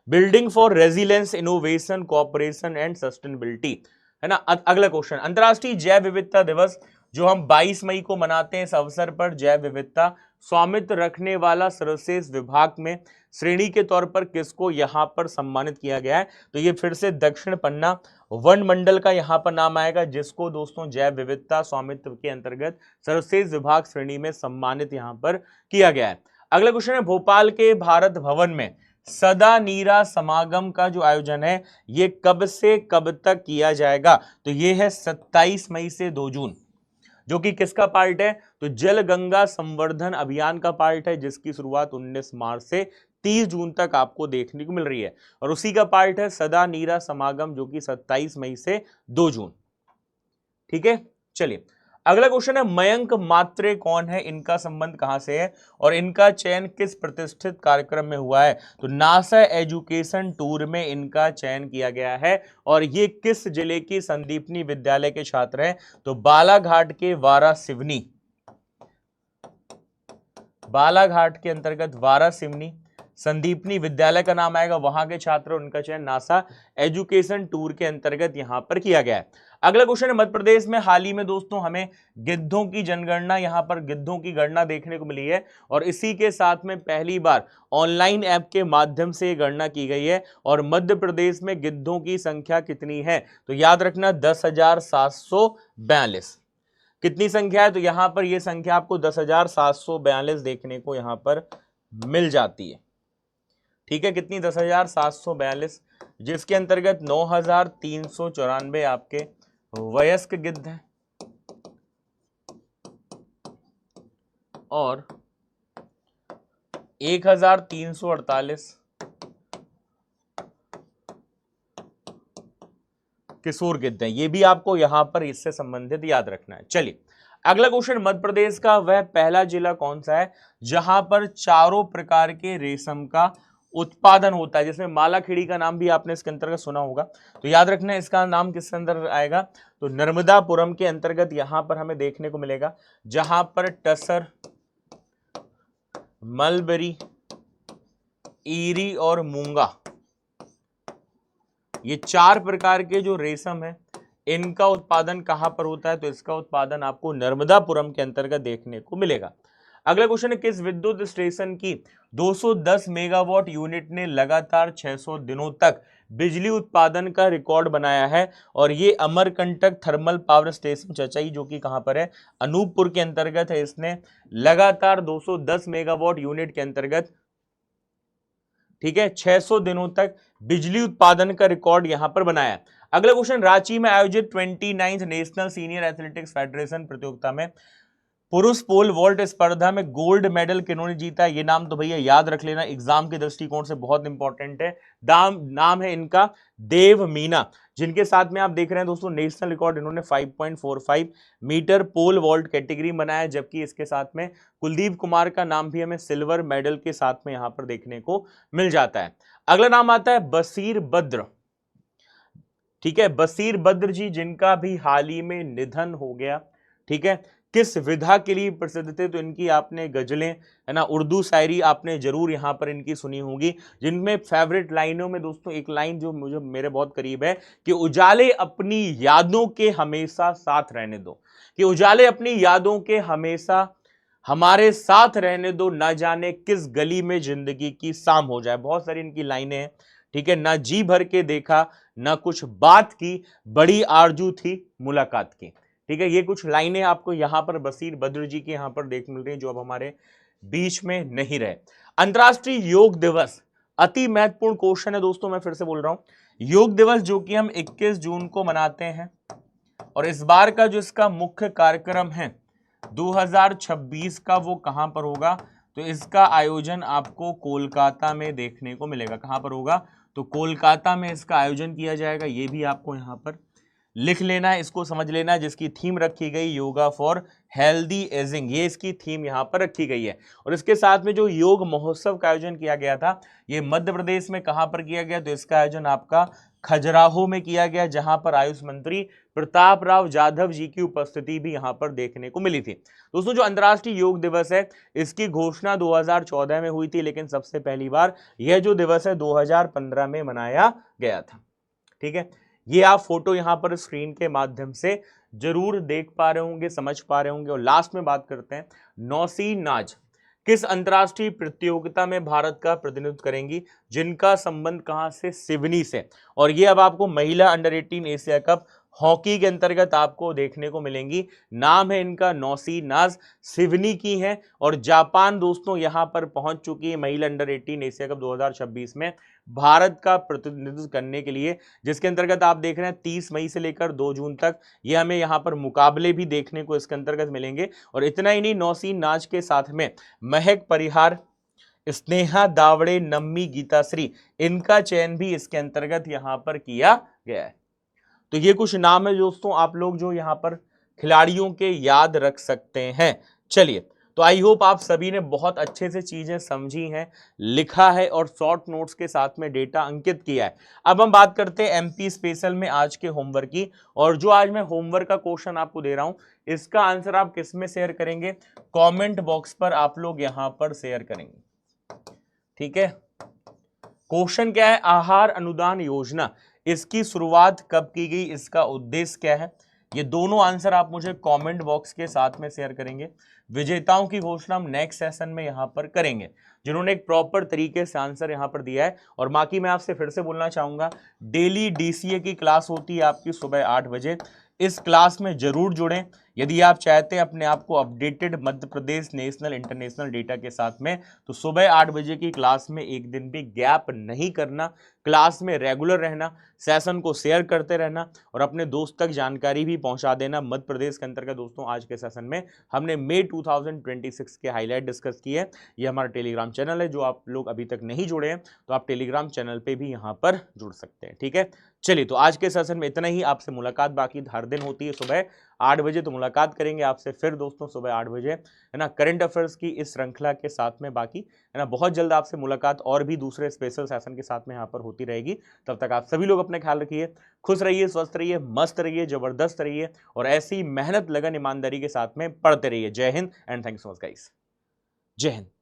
Building for resilience, innovation, cooperation and sustainability, है ना। अगला क्वेश्चन, अंतरराष्ट्रीय जैव विविधता दिवस जो हम 22 मई को मनाते हैं, इस अवसर पर जैव विविधता स्वामित्व रखने वाला सर्वश्रेष्ठ विभाग में श्रेणी के तौर पर किसको यहां पर सम्मानित किया गया है? तो ये फिर से दक्षिण पन्ना वन मंडल का यहां पर नाम आएगा, जिसको दोस्तों जैव विविधता स्वामित्व के अंतर्गत सर्वश्रेष्ठ विभाग श्रेणी में सम्मानित यहां पर किया गया है। अगला क्वेश्चन है, भोपाल के भारत भवन में सदा नीरा समागम का जो आयोजन है ये कब से कब तक किया जाएगा? तो ये है 27 मई से 2 जून, जो कि किसका पार्ट है? तो जल गंगा संवर्धन अभियान का पार्ट है, जिसकी शुरुआत 19 मार्च से 30 जून तक आपको देखने को मिल रही है। और उसी का पार्ट है सदा नीरा समागम, जो कि 27 मई से 2 जून। ठीक है, चलिए अगला क्वेश्चन है, मयंक मात्रे कौन है? इनका संबंध कहां से है और इनका चयन किस प्रतिष्ठित कार्यक्रम में हुआ है? तो नासा एजुकेशन टूर में इनका चयन किया गया है। और ये किस जिले की संदीपनी विद्यालय के छात्र हैं? तो बालाघाट के वारासिवनी, बालाघाट के अंतर्गत वारासिवनी संदीपनी विद्यालय का नाम आएगा, वहां के छात्र, उनका चयन नासा एजुकेशन टूर के अंतर्गत यहां पर किया गया है। अगला क्वेश्चन है, मध्य प्रदेश में हाल ही में दोस्तों हमें गिद्धों की जनगणना, यहां पर गिद्धों की गणना देखने को मिली है। और इसी के साथ में पहली बार ऑनलाइन ऐप के माध्यम से गणना की गई है। और मध्य प्रदेश में गिद्धों की संख्या कितनी है? तो याद रखना 10,742। कितनी संख्या है? तो यहां पर यह संख्या आपको 10,742 देखने को यहां पर मिल जाती है। ठीक है, कितनी? 10,742, जिसके अंतर्गत 9,394 आपके वयस्क गिद्ध हैं और 1,348 किशोर गिद्ध हैं। ये भी आपको यहां पर इससे संबंधित याद रखना है। चलिए अगला क्वेश्चन, मध्य प्रदेश का वह पहला जिला कौन सा है जहां पर चारों प्रकार के रेशम का उत्पादन होता है, जिसमें मालाखेड़ी का नाम भी आपने इसके अंतर्गत सुना होगा। तो याद रखना है इसका नाम किसके अंदर आएगा? तो नर्मदापुरम के अंतर्गत यहां पर हमें देखने को मिलेगा, जहां पर टसर, मलबरी, ईरी और मूंगा, ये चार प्रकार के जो रेशम है इनका उत्पादन कहां पर होता है? तो इसका उत्पादन आपको नर्मदापुरम के अंतर्गत देखने को मिलेगा। अगला क्वेश्चन है, किस विद्युत स्टेशन की 210 मेगावाट यूनिट ने लगातार 600 दिनों तक बिजली उत्पादन का रिकॉर्ड बनाया है? और ये Amarkantak thermal power station Chachai, जो कि कहां पर है? अनूपपुर के अंतर्गत है। इसने लगातार 210 मेगावाट यूनिट के अंतर्गत, ठीक है, 600 दिनों तक बिजली उत्पादन का रिकॉर्ड यहां पर बनाया। अगला क्वेश्चन, रांची में आयोजित 29th national senior athletics federation प्रतियोगिता में पुरुष पोल वॉल्ट स्पर्धा में गोल्ड मेडल किन्होंने जीता? ये नाम तो भैया याद रख लेना, एग्जाम के दृष्टिकोण से बहुत इंपॉर्टेंट है। नाम है इनका देव मीना, जिनके साथ में आप देख रहे हैं दोस्तों नेशनल रिकॉर्ड इन्होंने 5.45 मीटर पोल वॉल्ट कैटेगरी बनाया, जबकि इसके साथ में कुलदीप कुमार का नाम भी हमें सिल्वर मेडल के साथ में यहां पर देखने को मिल जाता है। अगला नाम आता है बशीर बद्र। ठीक है, बशीर बद्र जी, जिनका भी हाल ही में निधन हो गया। ठीक है, किस विधा के लिए प्रसिद्ध थे? तो इनकी आपने गजलें, है ना, उर्दू शायरी आपने जरूर यहां पर इनकी सुनी होगी, जिनमें फेवरेट लाइनों में दोस्तों एक लाइन जो मुझे मेरे बहुत करीब है कि उजाले अपनी यादों के हमेशा साथ रहने दो, कि उजाले अपनी यादों के हमेशा हमारे साथ रहने दो, ना जाने किस गली में जिंदगी की शाम हो जाए। बहुत सारी इनकी लाइनें हैं। ठीक है, ना जी भर के देखा, ना कुछ बात की, बड़ी आरजू थी मुलाकात की। ठीक है, ये कुछ लाइनें आपको यहां पर बशीर बद्र जी की यहां पर देख मिल रही है, जो अब हमारे बीच में नहीं रहे। अंतर्राष्ट्रीय योग दिवस, अति महत्वपूर्ण क्वेश्चन है दोस्तों, मैं फिर से बोल रहा हूं। योग दिवस जो कि हम 21 जून को मनाते हैं, और इस बार का जो इसका मुख्य कार्यक्रम है 2026 का, वो कहां पर होगा? तो इसका आयोजन आपको कोलकाता में देखने को मिलेगा। कहां पर होगा? तो कोलकाता में इसका आयोजन किया जाएगा। ये भी आपको यहां पर लिख लेना है, इसको समझ लेना है, जिसकी थीम रखी गई योगा फॉर हेल्दी एजिंग, ये इसकी थीम यहां पर रखी गई है। और इसके साथ में जो योग महोत्सव का आयोजन किया गया था, ये मध्य प्रदेश में कहां पर किया गया? तो इसका आयोजन आपका खजुराहो में किया गया, जहां पर आयुष मंत्री प्रताप राव जाधव जी की उपस्थिति भी यहां पर देखने को मिली थी। दोस्तों, जो अंतर्राष्ट्रीय योग दिवस है इसकी घोषणा 2014 में हुई थी, लेकिन सबसे पहली बार यह जो दिवस है 2015 में मनाया गया था। ठीक है, ये आप फोटो यहां पर स्क्रीन के माध्यम से जरूर देख पा रहे होंगे, समझ पा रहे होंगे। और लास्ट में बात करते हैं, नौसी नाज किस अंतर्राष्ट्रीय प्रतियोगिता में भारत का प्रतिनिधित्व करेंगी, जिनका संबंध कहां से? सिवनी से। और ये अब आपको महिला अंडर 18 एशिया कप हॉकी के अंतर्गत आपको देखने को मिलेंगी। नाम है इनका नौसी नाज, सिवनी की है, और जापान दोस्तों यहां पर पहुंच चुकी है महिला अंडर 18 एशिया कप 2026 में भारत का प्रतिनिधित्व करने के लिए, जिसके अंतर्गत आप देख रहे हैं 30 मई से लेकर 2 जून तक ये हमें यहां पर मुकाबले भी देखने को इसके अंतर्गत मिलेंगे। और इतना ही नहीं, नौसी नाज के साथ में महक परिहार, स्नेहा दावड़े, नम्मी, गीताश्री, इनका चयन भी इसके अंतर्गत यहां पर किया गया है। तो ये कुछ नाम है दोस्तों, आप लोग जो यहां पर खिलाड़ियों के याद रख सकते हैं। चलिए, तो आई होप आप सभी ने बहुत अच्छे से चीजें समझी हैं, लिखा है और शॉर्ट नोट्स के साथ में डेटा अंकित किया है। अब हम बात करते हैं एमपी स्पेशल में आज के होमवर्क की। और जो आज मैं होमवर्क का क्वेश्चन आपको दे रहा हूं, इसका आंसर आप किस में शेयर करेंगे? कमेंट बॉक्स पर आप लोग यहां पर शेयर करेंगे। ठीक है, क्वेश्चन क्या है? आहार अनुदान योजना, इसकी शुरुआत कब की गई, इसका उद्देश्य क्या है? ये दोनों आंसर आप मुझे कमेंट बॉक्स के साथ में शेयर करेंगे। विजेताओं की घोषणा हम नेक्स्ट सेशन में यहां पर करेंगे, जिन्होंने एक प्रॉपर तरीके से आंसर यहां पर दिया है। और बाकी मैं आपसे फिर से बोलना चाहूंगा, डेली डीसीए की क्लास होती है आपकी सुबह 8 बजे। इस क्लास में जरूर जुड़ें। यदि आप चाहते हैं अपने आप को updated Madhya Pradesh national international data के साथ में, तो सुबह 8 बजे की क्लास में एक दिन भी गैप नहीं करना, क्लास में रेगुलर रहना, सेशन को शेयर करते रहना और अपने दोस्त तक जानकारी भी पहुंचा देना। मध्य प्रदेश के अंतर्गत दोस्तों आज के सेशन में हमने मई 2026 के हाईलाइट डिस्कस किए हैं। ये हमारा टेलीग्राम चैनल है, जो आप लोग अभी तक नहीं जुड़े हैं तो आप टेलीग्राम चैनल पे भी यहाँ पर जुड़ सकते हैं। ठीक है, चलिए तो आज के सेशन में इतना ही। आपसे मुलाकात बाकी हर दिन होती है सुबह 8 बजे, तो मुलाकात करेंगे आपसे फिर दोस्तों सुबह 8 बजे, है ना, करंट अफेयर्स की इस श्रृंखला के साथ में। बाकी है ना, बहुत जल्द आपसे मुलाकात और भी दूसरे स्पेशल सेशन के साथ में यहाँ पर होती रहेगी। तब तक आप सभी लोग अपने ख्याल रखिए, खुश रहिए, स्वस्थ रहिए, मस्त रहिए, जबरदस्त रहिए और ऐसी मेहनत लगन ईमानदारी के साथ में पढ़ते रहिए। जय Hind and thank you so much guys. जय हिंद।